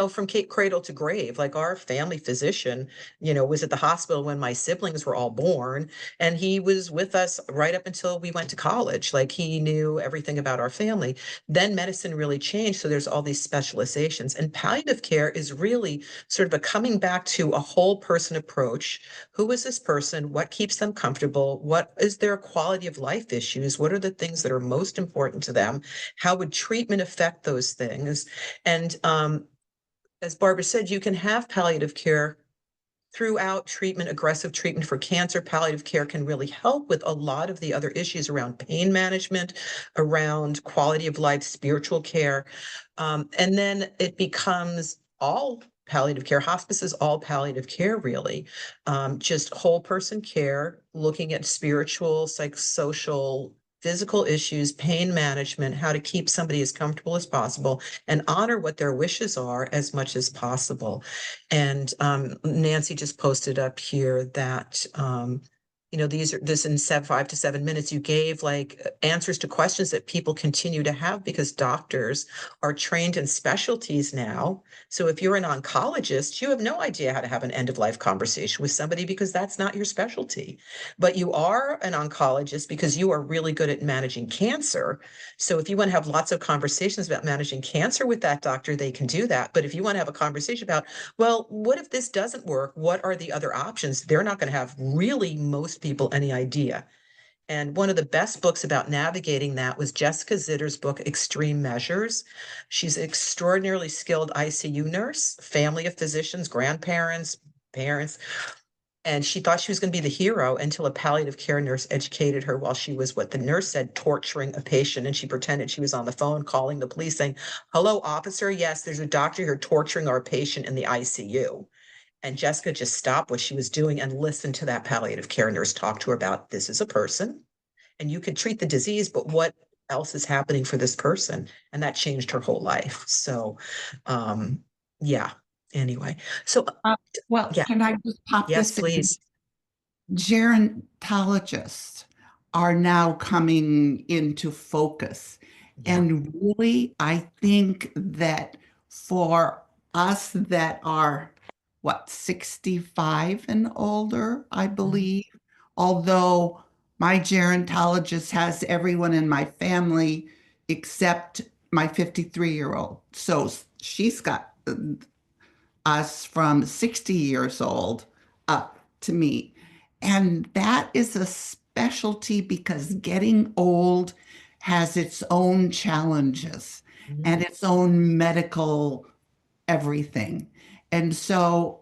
from cradle to grave. Like our family physician, was at the hospital when my siblings were all born, and he was with us right up until we went to college. Like he knew everything about our family. Then medicine really changed. So there's all these specializations, and palliative care is really sort of a coming back to a whole person approach. Who is this person? What keeps them comfortable? What is their quality of life issues? What are the things that are most important to them? How would treatment affect those things? And as Barbara said, you can have palliative care throughout treatment, aggressive treatment for cancer. Palliative care can really help with a lot of the other issues around pain management, around quality of life, spiritual care. And then it becomes all palliative care. Hospice is all palliative care, really. Just whole person care, looking at spiritual, psychosocial, physical issues, pain management, how to keep somebody as comfortable as possible and honor what their wishes are as much as possible. And Nancy just posted up here that this in 5 to 7 minutes, you gave like answers to questions that people continue to have because doctors are trained in specialties now. So if you're an oncologist, you have no idea how to have an end of life conversation with somebody because that's not your specialty. But you are an oncologist because you are really good at managing cancer. So if you want to have lots of conversations about managing cancer with that doctor, they can do that. But if you want to have a conversation about, well, what if this doesn't work? What are the other options? They're not going to have really most people any idea. And one of the best books about navigating that was Jessica Zitter's book, Extreme Measures. She's an extraordinarily skilled ICU nurse, family of physicians, grandparents, parents. And she thought she was going to be the hero until a palliative care nurse educated her while she was, what the nurse said, torturing a patient. And she pretended she was on the phone calling the police saying, "Hello, officer. Yes, there's a doctor here torturing our patient in the ICU." And Jessica just stopped what she was doing and listened to that palliative care nurse talk to her about, this is a person and you can treat the disease, but what else is happening for this person? And that changed her whole life. So, yeah, anyway. So, Well, yeah, can I just pop yes, this in? please. Gerontologists are now coming into focus. Yeah. And really, I think that for us that are, 65 and older, I believe, although my gerontologist has everyone in my family except my 53-year-old. So she's got us from 60 years old up to me. And that is a specialty because getting old has its own challenges and its own medical everything. And so,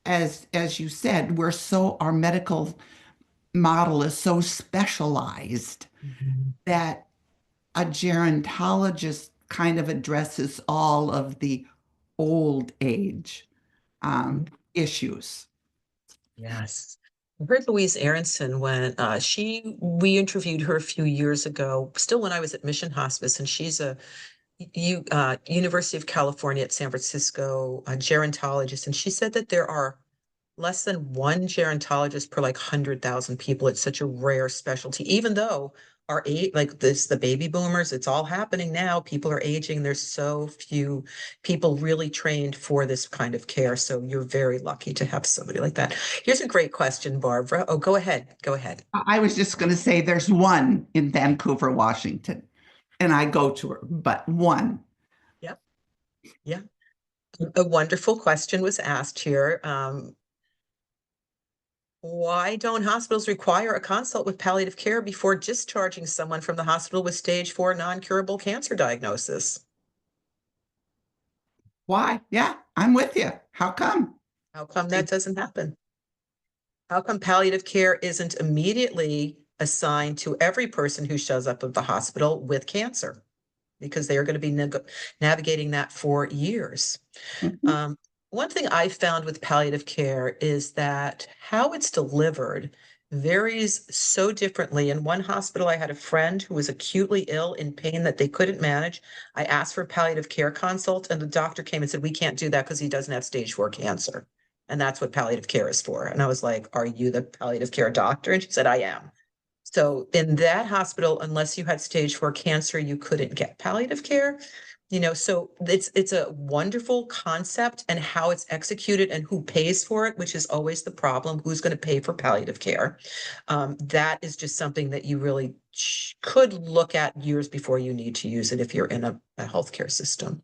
as you said, our medical model is so specialized that a gerontologist kind of addresses all of the old age issues. Yes. I heard Louise Aronson when we interviewed her a few years ago, still when I was at Mission Hospice, and she's a University of California at San Francisco gerontologist, and she said that there are less than one gerontologist per like 100,000 people. It's such a rare specialty, even though our age, like this, the baby boomers, it's all happening now. People are aging. There's so few people really trained for this kind of care. So you're very lucky to have somebody like that. Here's a great question, Barbara. Oh, go ahead. Go ahead. I was just going to say there's one in Vancouver, Washington, and I go to her, but one. Yep. Yeah. A wonderful question was asked here. Why don't hospitals require a consult with palliative care before discharging someone from the hospital with stage 4 non-curable cancer diagnosis? Why? Yeah, I'm with you. How come? How come that doesn't happen? How come palliative care isn't immediately assigned to every person who shows up at the hospital with cancer? Because they are going to be navigating that for years. Mhm. One thing I found with palliative care is that how it's delivered varies so differently. In one hospital, I had a friend who was acutely ill in pain that they couldn't manage. I asked for a palliative care consult, and the doctor came and said, "We can't do that because he doesn't have stage 4 cancer. And that's what palliative care is for." And I was like, "Are you the palliative care doctor?" And she said, "I am." So in that hospital, unless you had stage 4 cancer, you couldn't get palliative care. So it's a wonderful concept, and how it's executed and who pays for it, which is always the problem. Who's going to pay for palliative care? That is just something that you really could look at years before you need to use it if you're in a healthcare system.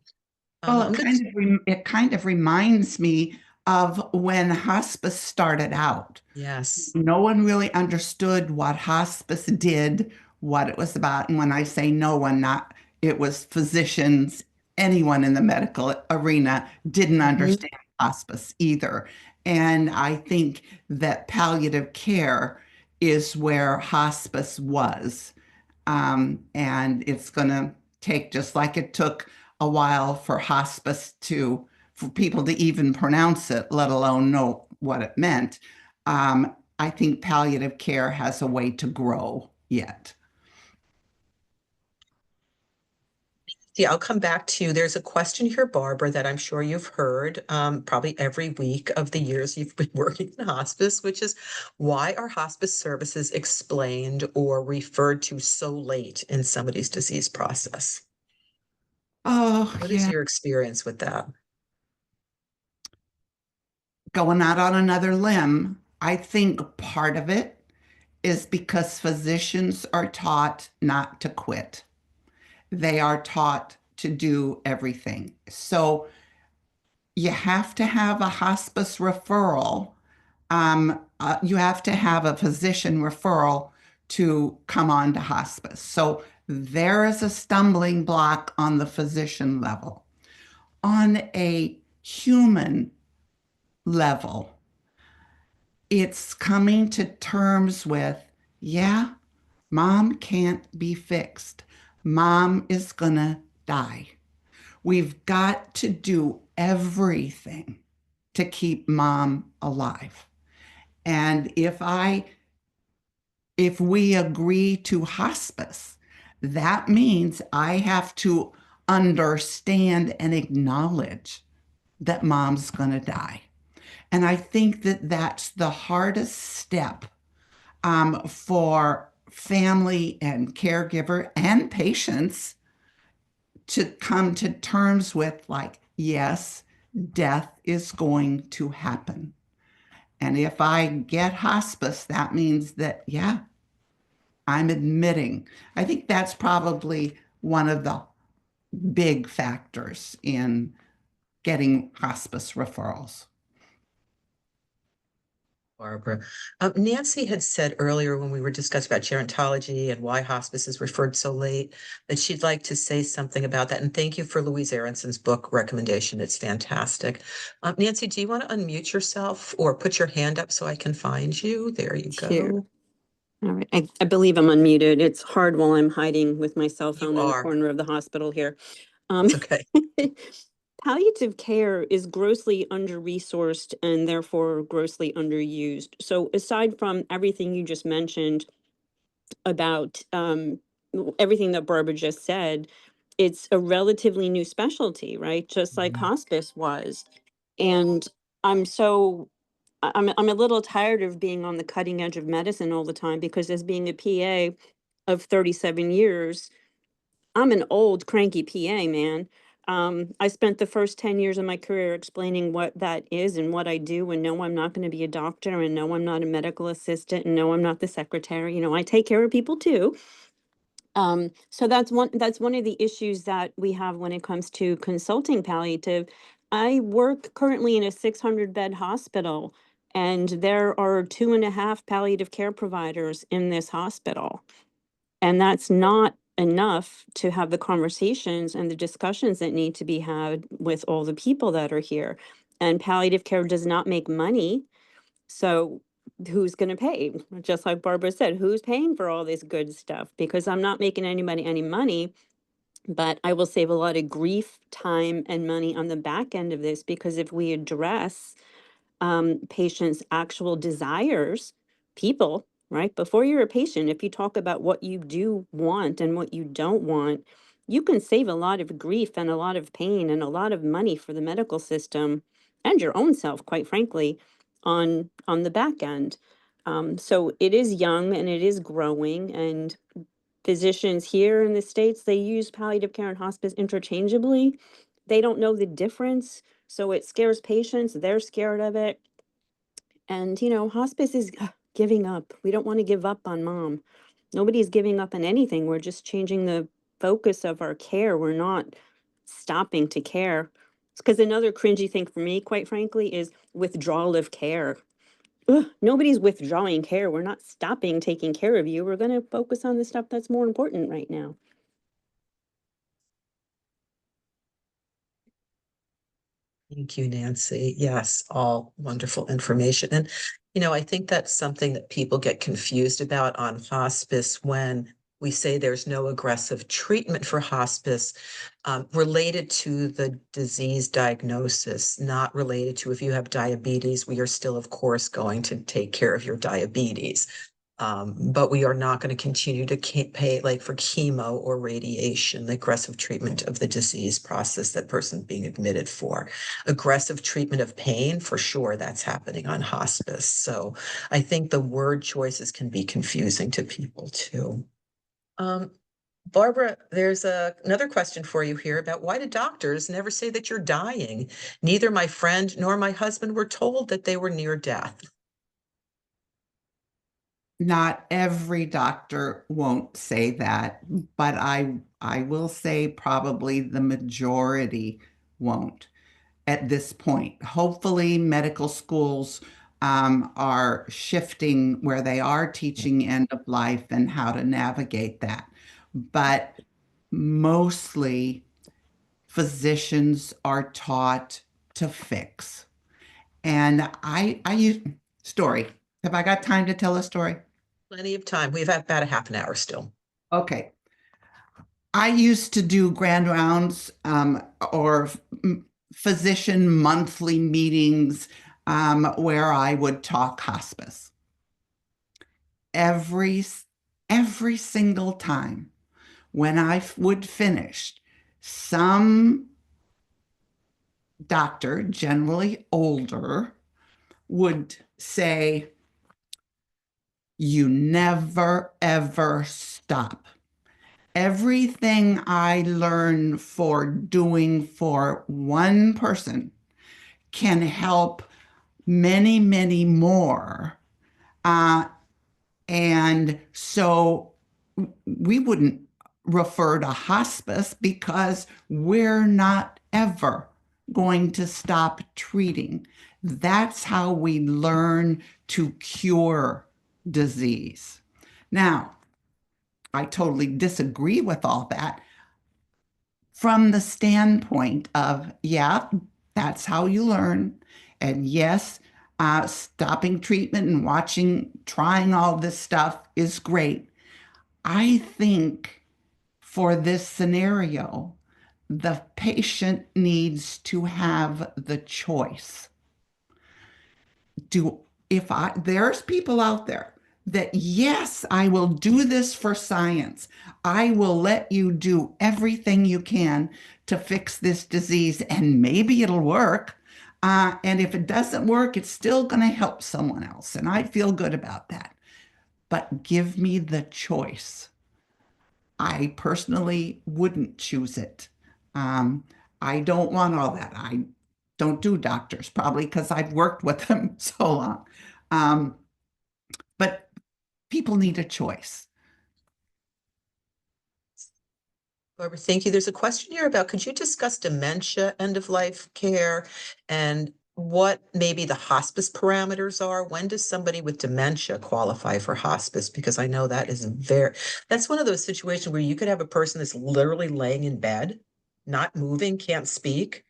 Well, I'm it kind of reminds me of when hospice started out. Yes. No one really understood what hospice did, what it was about. And when I say no one, not it was physicians, anyone in the medical arena didn't understand hospice either. And I think that palliative care is where hospice was. And it's going to take, just like it took a while for for people to even pronounce it, let alone know what it meant. I think palliative care has a way to grow yet. Yeah, I'll come back to you. There's a question here, Barbara, that I'm sure you've heard probably every week of the years you've been working in hospice, which is, why are hospice services explained or referred to so late in somebody's disease process? Oh, What is yeah. your experience with that? Going out on another limb, I think part of it is because physicians are taught not to quit. They are taught to do everything. So you have to have a hospice referral. You have to have a physician referral to come on to hospice. So there is a stumbling block on the physician level. On a human level, it's coming to terms with, yeah, mom can't be fixed. Mom is going to die. We've got to do everything to keep mom alive. And if we agree to hospice, that means I have to understand and acknowledge that mom's going to die. And I think that that's the hardest step for family and caregiver and patients to come to terms with, like, yes, death is going to happen. And if I get hospice, that means that, yeah, I'm admitting. I think that's probably one of the big factors in getting hospice referrals. Barbara. Nancy had said earlier when we were discussing about gerontology and why hospice is referred so late, that she'd like to say something about that. And thank you for Louise Aronson's book recommendation. It's fantastic. Nancy, do you want to unmute yourself or put your hand up so I can find you? There you Sure. go. All right. I believe I'm unmuted. It's hard while I'm hiding with my cell phone You in the are. corner of the hospital here. It's okay. Palliative care is grossly under-resourced and therefore grossly underused. So aside from everything you just mentioned about everything that Barbara just said, it's a relatively new specialty, right? Just like hospice was. And I'm so I'm a little tired of being on the cutting edge of medicine all the time, because as being a PA of 37 years, I'm an old cranky PA, man. I spent the first 10 years of my career explaining what that is and what I do, and no, I'm not going to be a doctor, and no, I'm not a medical assistant, and no, I'm not the secretary. You know, I take care of people too. So that's one of the issues that we have when it comes to consulting palliative. I work currently in a 600-bed hospital, and there are 2.5 palliative care providers in this hospital. And that's not enough to have the conversations and the discussions that need to be had with all the people that are here. And palliative care does not make money. So who's going to pay? Just like Barbara said, who's paying for all this good stuff? Because I'm not making anybody any money, but I will save a lot of grief, time, and money on the back end of this, because if we address patients' actual desires, people, right? Before you're a patient, if you talk about what you do want and what you don't want, you can save a lot of grief and a lot of pain and a lot of money for the medical system and your own self, quite frankly, on the back end. So it is young and it is growing, and physicians here in the States, they use palliative care and hospice interchangeably. They don't know the difference. So it scares patients. They're scared of it. And, you know, hospice is giving up. We don't want to give up on mom. Nobody's giving up on anything. We're just changing the focus of our care. We're not stopping to care. Because another cringy thing for me, quite frankly, is withdrawal of care. Ugh, nobody's withdrawing care. We're not stopping taking care of you. We're going to focus on the stuff that's more important right now. Thank you, Nancy. Yes, all wonderful information. And, you know, I think that's something that people get confused about on hospice when we say there's no aggressive treatment for hospice, related to the disease diagnosis, not related to if you have diabetes, we are still, of course, going to take care of your diabetes. But we are not going to continue to pay like for chemo or radiation, the aggressive treatment of the disease process that person's being admitted for. Aggressive treatment of pain, for sure, that's happening on hospice. So I think the word choices can be confusing to people too. Barbara, there's another question for you here about why do doctors never say that you're dying? Neither my friend nor my husband were told that they were near death. Not every doctor won't say that, but I will say probably the majority won't at this point. Hopefully, medical schools are shifting where they are teaching end of life and how to navigate that. But mostly, physicians are taught to fix. And I use story. Have I got time to tell a story? Plenty of time. We've had about a half an hour still. Okay. I used to do grand rounds or physician monthly meetings where I would talk hospice. Every single time when I would finish, some doctor, generally older, would say, "You never, ever stop. Everything I learn for doing for one person can help many, many more." And so we wouldn't refer to hospice because we're not ever going to stop treating. That's how we learn to cure disease. Now, I totally disagree with all that from the standpoint of, yeah, that's how you learn. And yes, stopping treatment and trying all this stuff is great. I think for this scenario, the patient needs to have the choice. There's people out there that, yes, I will do this for science. I will let you do everything you can to fix this disease, and maybe it'll work. And if it doesn't work, it's still going to help someone else. And I feel good about that. But give me the choice. I personally wouldn't choose it. I don't want all that. I don't do doctors, probably because I've worked with them so long. But people need a choice. Barbara, thank you. There's a question here about, could you discuss dementia end-of-life care and what maybe the hospice parameters are? When does somebody with dementia qualify for hospice? Because I know that is that's one of those situations where you could have a person that's literally laying in bed, not moving, can't speak,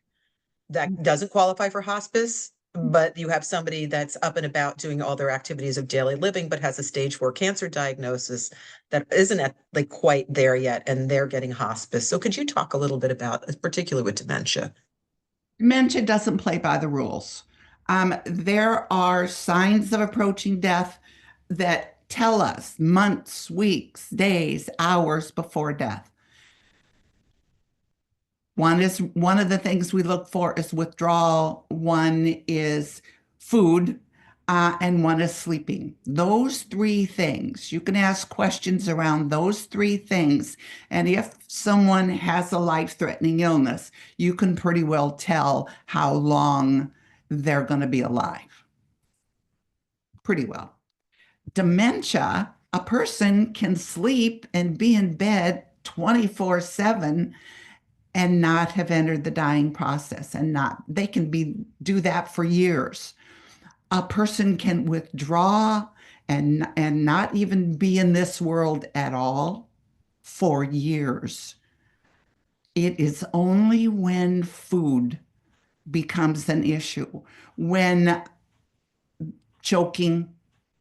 that doesn't qualify for hospice, but you have somebody that's up and about doing all their activities of daily living, but has a stage 4 cancer diagnosis that isn't at like quite there yet, and they're getting hospice. So could you talk a little bit about, particularly with dementia? Dementia doesn't play by the rules. There are signs of approaching death that tell us months, weeks, days, hours before death. One of the things we look for is withdrawal. One is food, and one is sleeping. Those three things, you can ask questions around those three things. And if someone has a life-threatening illness, you can pretty well tell how long they're going to be alive. Pretty well. Dementia, a person can sleep and be in bed 24/7 and not have entered the dying process, and they can do that for years. A person can withdraw and not even be in this world at all for years. It is only when food becomes an issue, when choking,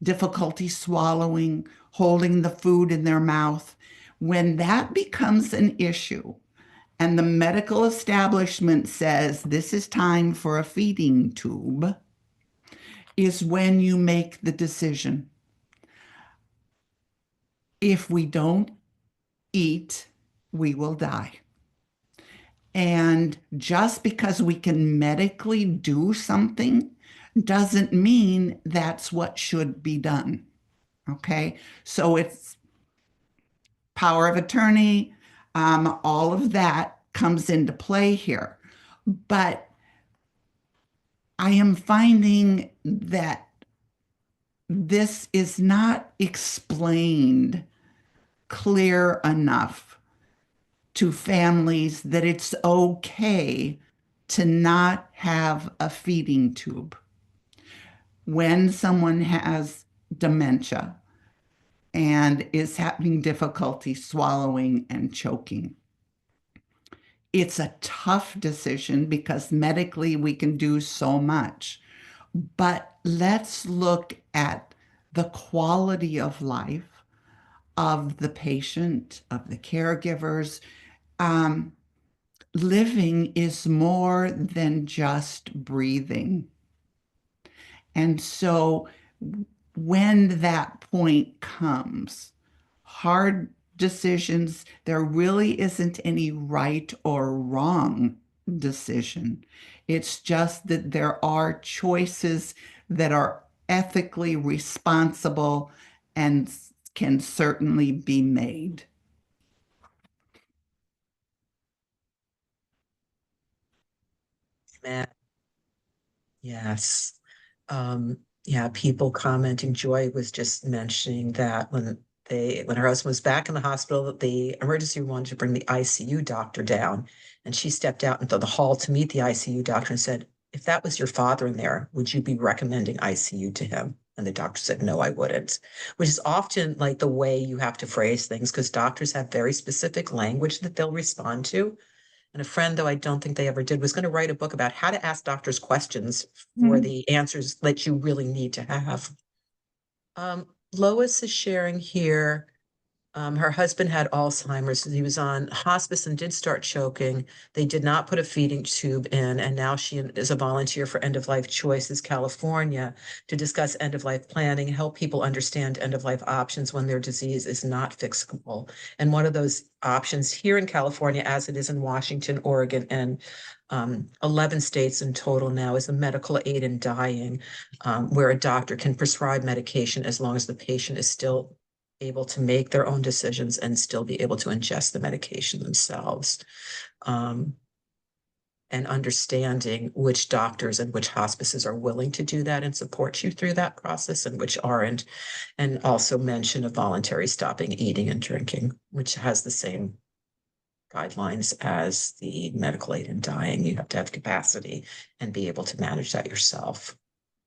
difficulty swallowing, holding the food in their mouth, when that becomes an issue, and the medical establishment says this is time for a feeding tube, is when you make the decision. If we don't eat, we will die. And just because we can medically do something doesn't mean that's what should be done. Okay? So it's power of attorney, all of that comes into play here. But I am finding that this is not explained clear enough to families that it's okay to not have a feeding tube when someone has dementia and is having difficulty swallowing and choking. It's a tough decision because medically we can do so much, but let's look at the quality of life of the patient, of the caregivers. Living is more than just breathing. And so when that point comes, hard decisions, there really isn't any right or wrong decision. It's just that there are choices that are ethically responsible and can certainly be made. Matt. Yes. Yeah, people commenting. Joy was just mentioning that when when her husband was back in the hospital, the emergency room wanted to bring the ICU doctor down. And she stepped out into the hall to meet the ICU doctor and said, if that was your father in there, would you be recommending ICU to him? And the doctor said, no, I wouldn't, which is often like the way you have to phrase things, because doctors have very specific language that they'll respond to. And a friend, though I don't think they ever did, was going to write a book about how to ask doctors questions for the answers that you really need to have. Lois is sharing here. Her husband had Alzheimer's. He was on hospice and did start choking. They did not put a feeding tube in, and now she is a volunteer for End of Life Choices California to discuss end-of-life planning, help people understand end-of-life options when their disease is not fixable. And one of those options here in California, as it is in Washington, Oregon, and 11 states in total now, is a medical aid in dying, where a doctor can prescribe medication as long as the patient is still able to make their own decisions and still be able to ingest the medication themselves. And understanding which doctors and which hospices are willing to do that and support you through that process and which aren't. And also mention of voluntary stopping eating and drinking, which has the same guidelines as the medical aid in dying. You have to have capacity and be able to manage that yourself.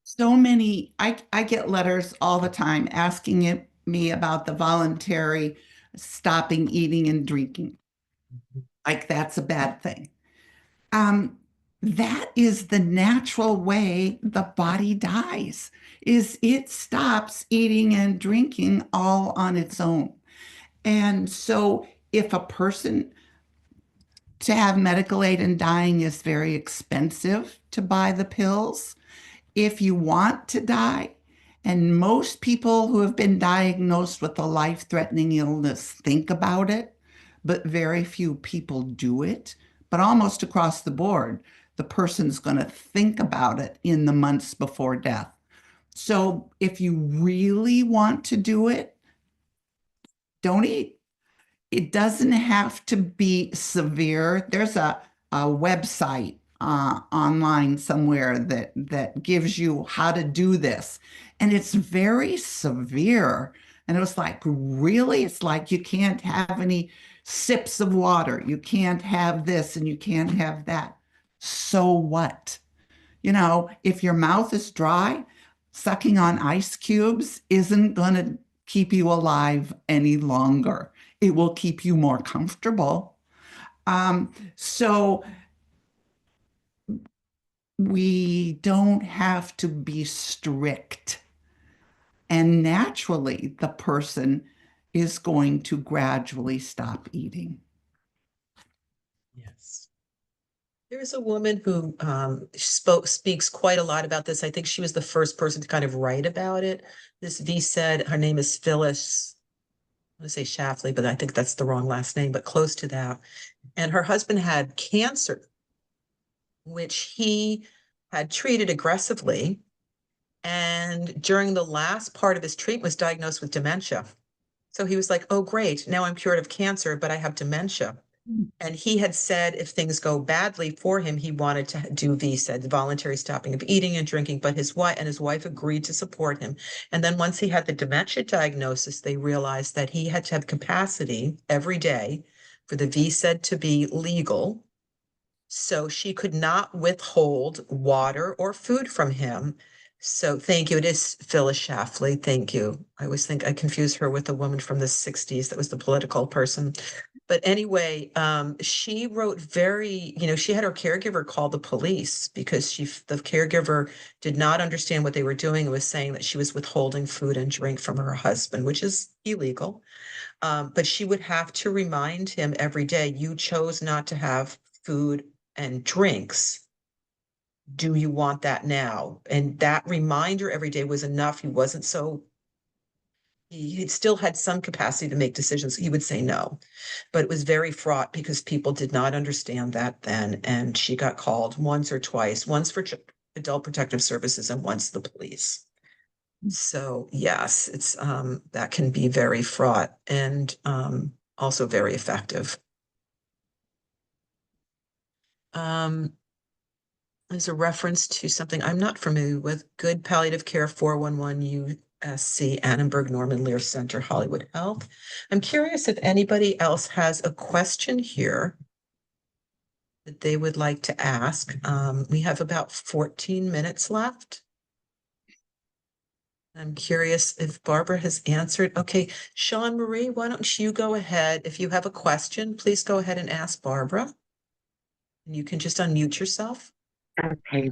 So many, I get letters all the time asking me about the voluntary stopping eating and drinking. Like that's a bad thing. That is the natural way the body dies, is it stops eating and drinking all on its own. And so if a person, to have medical aid in dying is very expensive to buy the pills. If you want to die, and most people who have been diagnosed with a life-threatening illness think about it, but very few people do it. But almost across the board, the person's going to think about it in the months before death. So if you really want to do it, don't eat. It doesn't have to be severe. There's a website online somewhere that gives you how to do this. And it's very severe. And it was like, really? It's like you can't have any sips of water. You can't have this and you can't have that. So what? You know, if your mouth is dry, sucking on ice cubes isn't going to keep you alive any longer. It will keep you more comfortable. So we don't have to be strict. And naturally, the person is going to gradually stop eating. Yes. There is a woman who speaks quite a lot about this. I think she was the first person to kind of write about it. This V said, her name is Phyllis, I want to say Shafley, but I think that's the wrong last name, but close to that. And her husband had cancer, which he had treated aggressively. And during the last part of his treatment was diagnosed with dementia. So he was like, oh, great, now I'm cured of cancer, but I have dementia. And he had said if things go badly for him, he wanted to do VSED, the voluntary stopping of eating and drinking, but his wife agreed to support him. And then once he had the dementia diagnosis, they realized that he had to have capacity every day for the VSED to be legal. So she could not withhold water or food from him. So thank you. It is Phyllis Shafley. Thank you. I always think I confuse her with the woman from the 60s that was the political person. But anyway, she wrote she had her caregiver call the police because the caregiver did not understand what they were doing and was saying that she was withholding food and drink from her husband, which is illegal. But she would have to remind him every day, you chose not to have food and drinks. Do you want that now? And that reminder every day was enough. He still had some capacity to make decisions. He would say no, but it was very fraught because people did not understand that then. And she got called once or twice, once for Adult Protective Services and once the police. So yes, it's that can be very fraught and also very effective. There's a reference to something I'm not familiar with. Good Palliative Care 411 SC Annenberg Norman Lear Center, Hollywood Health. I'm curious if anybody else has a question here that they would like to ask. We have about 14 minutes left. I'm curious if Barbara has answered. Okay, Sean Marie, why don't you go ahead? If you have a question, please go ahead and ask Barbara. And you can just unmute yourself. Okay.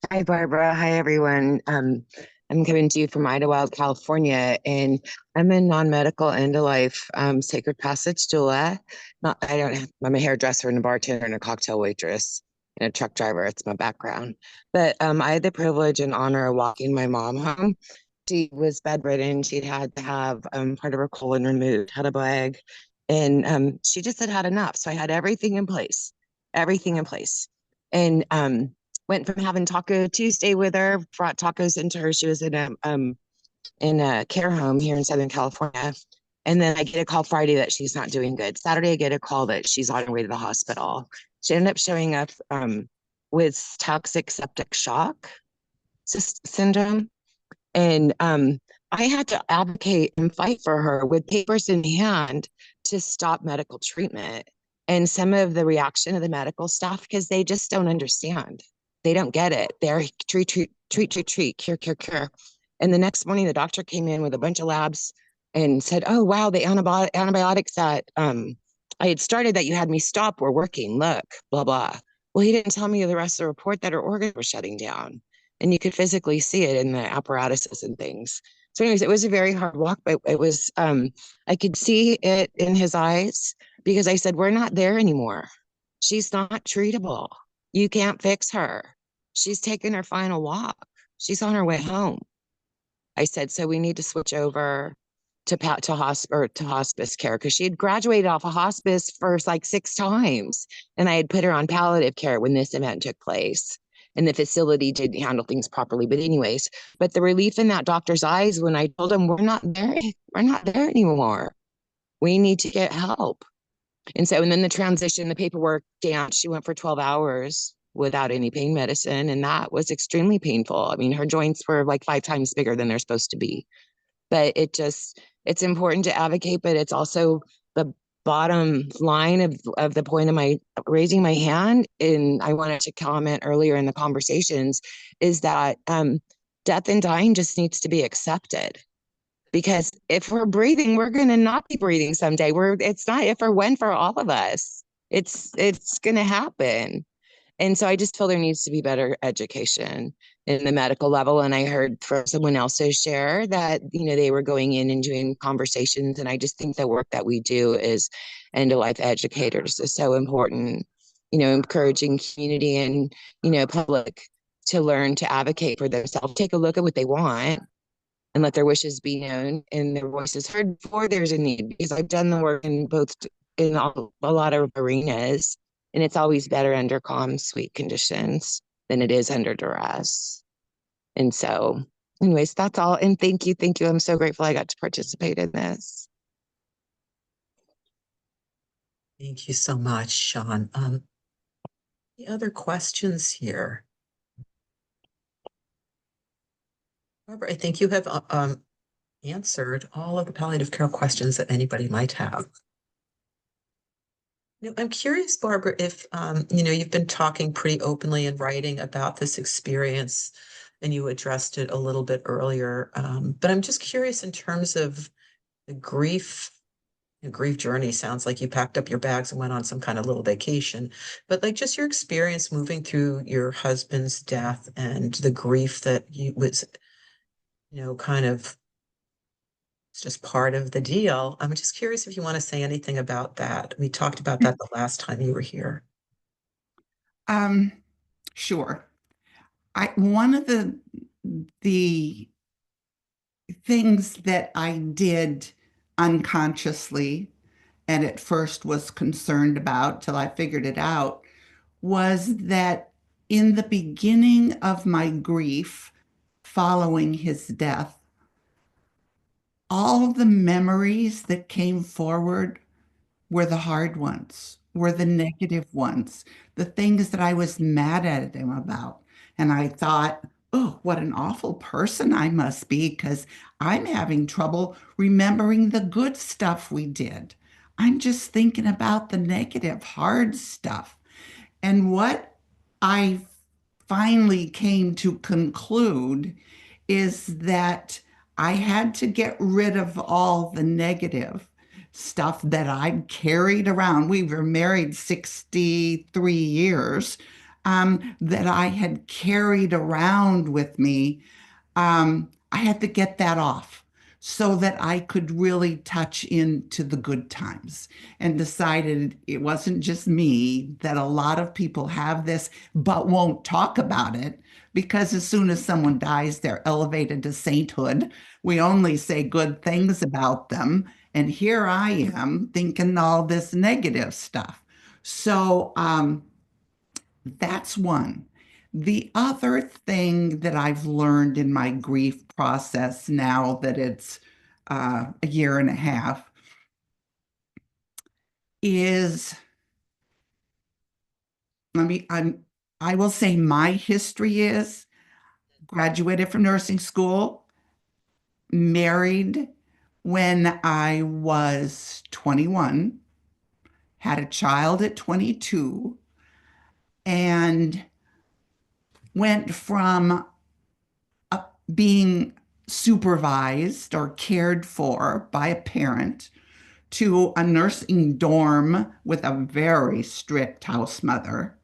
Hi, Barbara. Hi, everyone. I'm coming to you from Idlewild, California, and I'm a non-medical end-of-life sacred passage doula. I'm a hairdresser and a bartender and a cocktail waitress and a truck driver. It's my background. But I had the privilege and honor of walking my mom home. She was bedridden. She'd had to have part of her colon removed, had a bag, and she just had enough. So I had everything in place. And went from having Taco Tuesday with her, brought tacos into her. She was in a care home here in Southern California. And then I get a call Friday that she's not doing good. Saturday, I get a call that she's on her way to the hospital. She ended up showing up with toxic septic shock syndrome. And I had to advocate and fight for her with papers in hand to stop medical treatment. And some of the reaction of the medical staff, because they just don't understand. They don't get it. They're treat, cure. And the next morning, the doctor came in with a bunch of labs and said, "Oh, wow, the antibiotics that I had started that you had me stop were working. Look, blah, blah." Well, he didn't tell me the rest of the report that her organs were shutting down. And you could physically see it in the apparatuses and things. So anyways, it was a very hard walk, but it was, I could see it in his eyes because I said, "We're not there anymore. She's not treatable. You can't fix her. She's taking her final walk. She's on her way home." I said, "So we need to switch over to hospice care," because she had graduated off of hospice for like 6 times. And I had put her on palliative care when this event took place. And the facility didn't handle things properly. But anyways, but the relief in that doctor's eyes when I told him, we're not there anymore. We need to get help. And then the transition, the paperwork dance, she went for 12 hours without any pain medicine. And that was extremely painful. I mean, her joints were like 5 times bigger than they're supposed to be. But it's important to advocate, but it's also the bottom line of the point of my raising my hand. And I wanted to comment earlier in the conversations is that death and dying just needs to be accepted. Because if we're breathing, we're going to not be breathing someday. It's not if or when for all of us. It's going to happen. And so I just feel there needs to be better education in the medical level. And I heard from someone else's share that, they were going in and doing conversations. And I just think the work that we do as end-of-life educators is so important, encouraging community and, public to learn to advocate for themselves, take a look at what they want and let their wishes be known and their voices heard before there's a need. Because I've done the work in a lot of arenas. And it's always better under calm, sweet conditions than it is under duress. And so, anyways, that's all. And thank you. I'm so grateful I got to participate in this. Thank you so much, Sean. The other questions here? Barbara, I think you have answered all of the palliative care questions that anybody might have. I'm curious, Barbara, if, you've been talking pretty openly and writing about this experience and you addressed it a little bit earlier. But I'm just curious in terms of the grief journey. Sounds like you packed up your bags and went on some kind of little vacation, but like just your experience moving through your husband's death and the grief that was, kind of it's just part of the deal. I'm just curious if you want to say anything about that. We talked about that the last time you were here. Sure. One of the things that I did unconsciously and at first was concerned about till I figured it out was that in the beginning of my grief following his death, all of the memories that came forward were the hard ones, were the negative ones, the things that I was mad at him about. And I thought, oh, what an awful person I must be because I'm having trouble remembering the good stuff we did. I'm just thinking about the negative, hard stuff. And what I finally came to conclude is that I had to get rid of all the negative stuff that I'd carried around. We were married 63 years, that I had carried around with me. I had to get that off so that I could really touch into the good times, and decided it wasn't just me, that a lot of people have this but won't talk about it because as soon as someone dies, they're elevated to sainthood. We only say good things about them. And here I am thinking all this negative stuff. So that's one. The other thing that I've learned in my grief process now that it's a year and a half is, I will say my history is graduated from nursing school, married when I was 21, had a child at 22, and went from being supervised or cared for by a parent to a nursing dorm with a very strict house mother,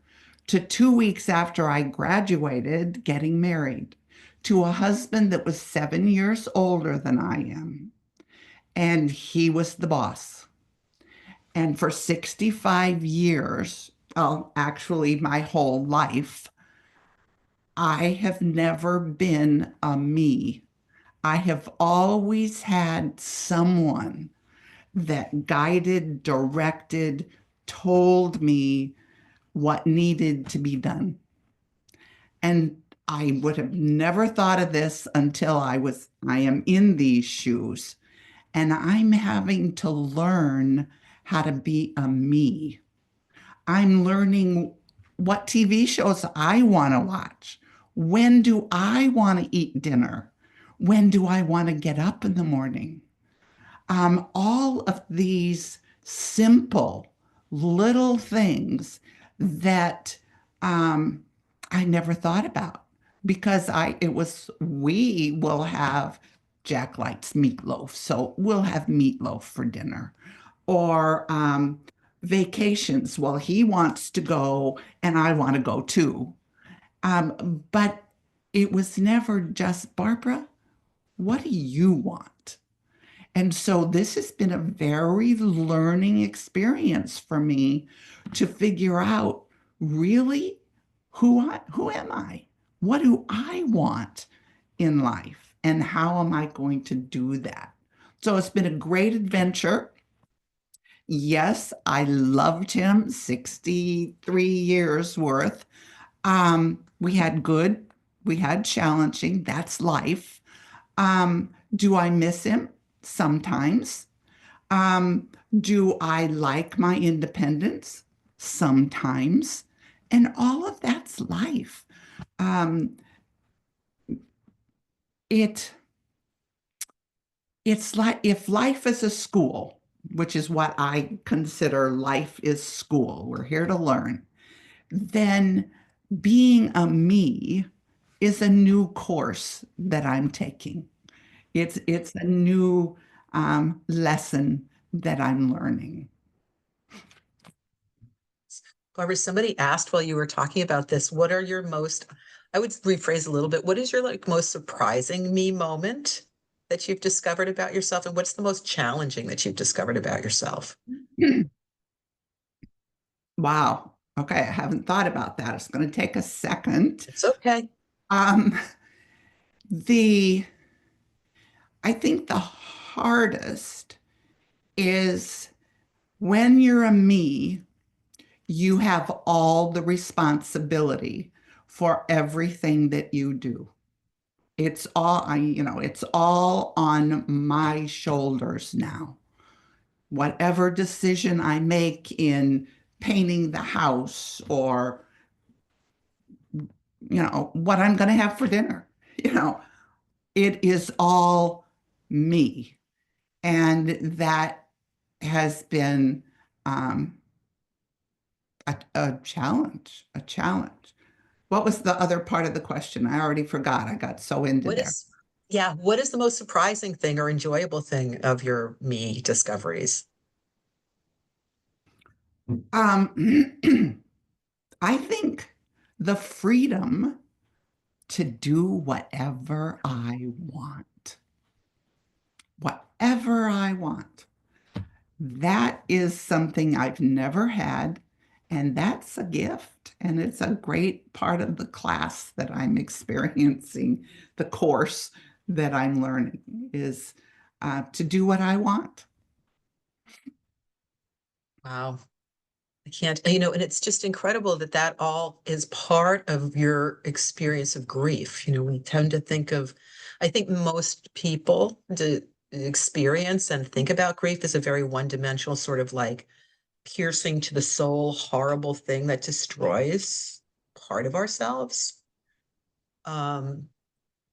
to 2 weeks after I graduated, getting married to a husband that was 7 years older than I am. And he was the boss. And for 65 years, well, actually my whole life, I have never been a me. I have always had someone that guided, directed, told me what needed to be done. And I would have never thought of this until I am in these shoes, and I'm having to learn how to be a me. I'm learning what TV shows I want to watch. When do I want to eat dinner? When do I want to get up in the morning? All of these simple little things that I never thought about because we will have Jack likes meatloaf, so we'll have meatloaf for dinner. Or vacations, well, he wants to go and I want to go too. But it was never just, Barbara, what do you want? And so this has been a very learning experience for me to figure out really who am I? What do I want in life? And how am I going to do that? So it's been a great adventure. Yes, I loved him, 63 years worth. We had good, we had challenging, that's life. Do I miss him? Sometimes. Do I like my independence? Sometimes. And all of that's life. It's like if life is a school, which is what I consider life is school, we're here to learn, then being a me is a new course that I'm taking. It's a new lesson that I'm learning. Barbara, somebody asked while you were talking about this, what are your most, I would rephrase a little bit, what is your most surprising me moment that you've discovered about yourself? And what's the most challenging that you've discovered about yourself? Wow. Okay, I haven't thought about that. It's going to take a second. It's okay. I think the hardest is when you're a me, you have all the responsibility for everything that you do. It's all on my shoulders now. Whatever decision I make in painting the house or what I'm going to have for dinner. It is all me. And that has been a challenge, a challenge. What was the other part of the question? I already forgot. I got so into What there. what is the most surprising thing or enjoyable thing of your me discoveries? I think the freedom to do whatever I want. Whatever I want. That is something I've never had, and that's a gift. And it's a great part of the class that I'm experiencing, the course that I'm learning is to do what I want. Wow. I can't, and it's just incredible that that all is part of your experience of grief. We tend to think of, I think most people experience and think about grief as a very one-dimensional sort of like piercing to the soul, horrible thing that destroys part of ourselves.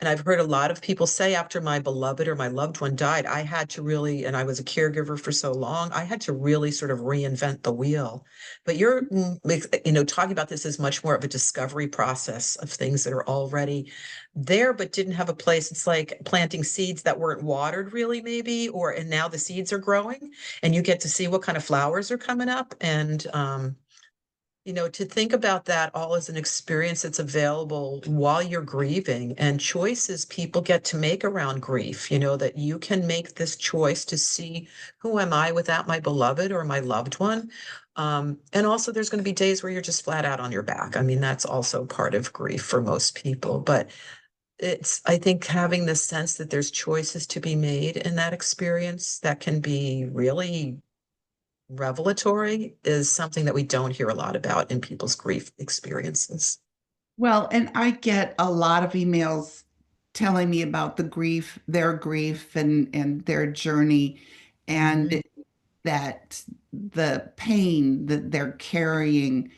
And I've heard a lot of people say after my beloved or my loved one died, I had to really, and I was a caregiver for so long, I had to really sort of reinvent the wheel. But you're, talking about this as much more of a discovery process of things that are already there, but didn't have a place. It's like planting seeds that weren't watered really, maybe, and now the seeds are growing and you get to see what kind of flowers are coming up. And, to think about that all as an experience that's available while you're grieving and choices people get to make around grief, that you can make this choice to see who am I without my beloved or my loved one. And also there's going to be days where you're just flat out on your back. I mean, that's also part of grief for most people, but I think having the sense that there's choices to be made in that experience that can be really revelatory is something that we don't hear a lot about in people's grief experiences. Well, and I get a lot of emails telling me about their grief and their journey, and that the pain that they're carrying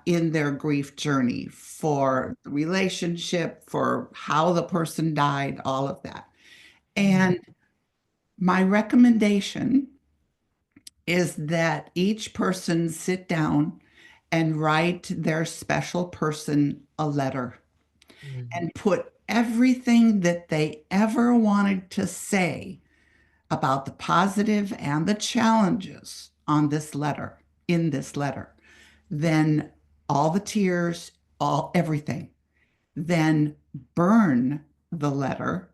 in their grief journey for the relationship, for how the person died, all of that. And my recommendation is that each person sit down and write their special person a letter and put everything that they ever wanted to say about the positive and the challenges on this letter, in this letter. Then all the tears, everything. Then burn the letter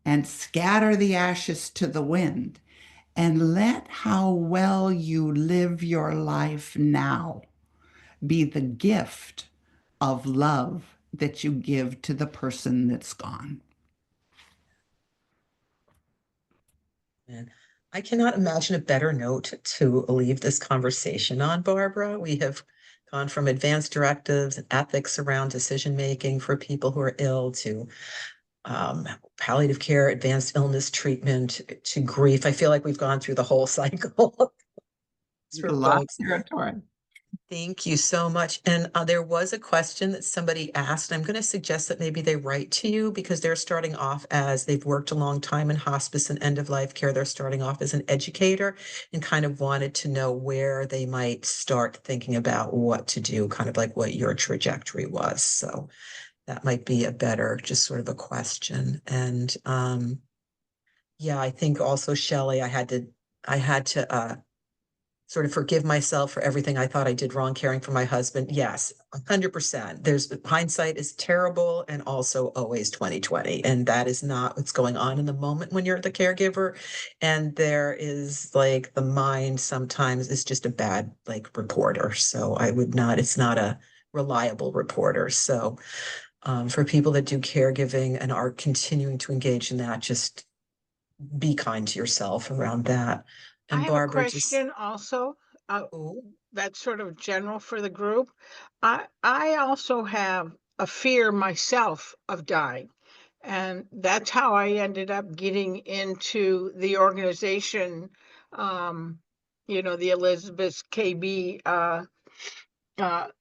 and scatter the ashes to the wind and let how well you live your life now be the gift of love that you give to the person that's gone. And I cannot imagine a better note to leave this conversation on, Barbara. We have gone from advanced directives and ethics around decision making for people who are ill to palliative care, advanced illness treatment, to grief. I feel like we've gone through the whole cycle. A lot of territory. Thank you so much. And there was a question that somebody asked. I'm going to suggest that maybe they write to you because they're starting off as they've worked a long time in hospice and end of life care. They're starting off as an educator and kind of wanted to know where they might start thinking about what to do, kind of like what your trajectory was. So that might be a better, just sort of a question. And yeah, I think also, Shelley, I had to sort of forgive myself for everything I thought I did wrong caring for my husband. Yes, 100%. There's hindsight is terrible and also always 2020. And that is not what's going on in the moment when you're the caregiver. And there is like the mind sometimes is just a bad like reporter. So it's not a reliable reporter. So for people that do caregiving and are continuing to engage in that, just be kind to yourself around that. I And have a Barbara, question also. oh, That's sort of general for the group. I also have a fear myself of dying. And that's how I ended up getting into the organization, the Elisabeth KB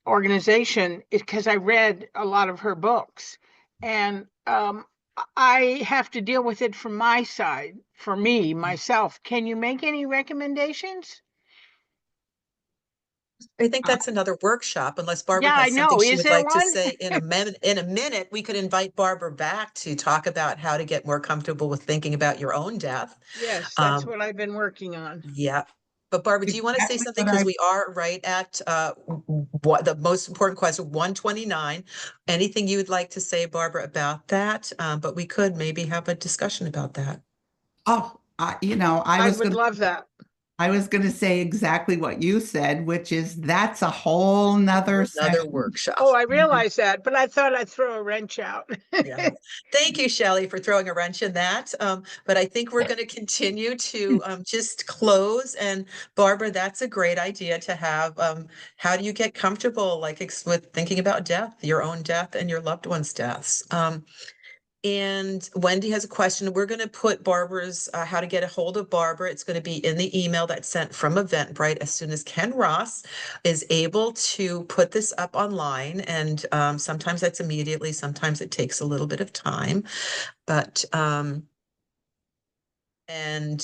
organization is because I read a lot of her books, and I have to deal with it from my side, for me, myself. Can you make any recommendations? I think that's another workshop, unless Barbara Yeah, I has something know. she Is would there like to one? say in a minute. In a minute, we could invite Barbara back to talk about how to get more comfortable with thinking about your own death. Yes, that's Um, what I've been working on. yeah. But Barbara, do you want to say Exactly something? what Because I we are right at what the most important question, 129. Anything you would like to say, Barbara, about that? But we could maybe have a discussion about that. oh, I would love that. I was gonna say exactly what you said, which is that's a whole nother Another session. workshop. Oh, I realize that, but I thought I'd throw a wrench out. Yeah. Thank you, Shelley, for throwing a wrench in that. But I think we're going to continue to just close. And Barbara, that's a great idea to have. How do you get comfortable, like with thinking about death, your own death and your loved one's deaths? And Wendy has a question. We're going to put Barbara's how to get a hold of Barbara. It's going to be in the email that's sent from Eventbrite as soon as Ken Ross is able to put this up online. And sometimes that's immediately, sometimes it takes a little bit of time. But in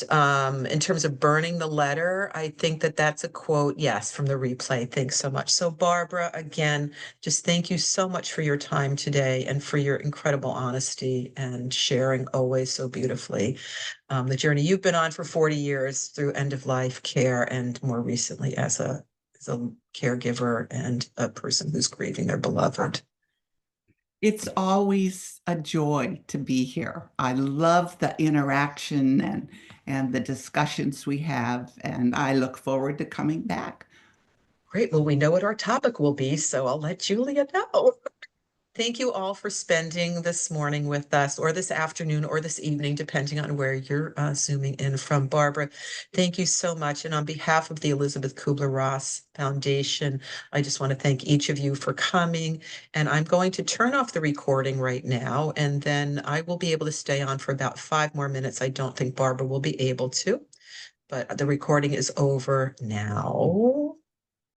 terms of burning the letter, I think that that's a quote, yes, from the replay. Thanks so much. So Barbara, again, just thank you so much for your time today and for your incredible honesty and sharing always so beautifully the journey you've been on for 40 years through end of life care and more recently as a caregiver and a person who's grieving their beloved. It's always a joy to be here. I love the interaction and the discussions we have, and I look forward to coming back. Great. Well, we know what our topic will be, so I'll let Julia know. Thank you all for spending this morning with us, or this afternoon, or this evening, depending on where you're zooming in from. Barbara, thank you so much. And on behalf of the Elisabeth Kübler-Ross Foundation, I just want to thank each of you for coming. And I'm going to turn off the recording right now, and then I will be able to stay on for about 5 more minutes. I don't think Barbara will be able to, but the recording is over now.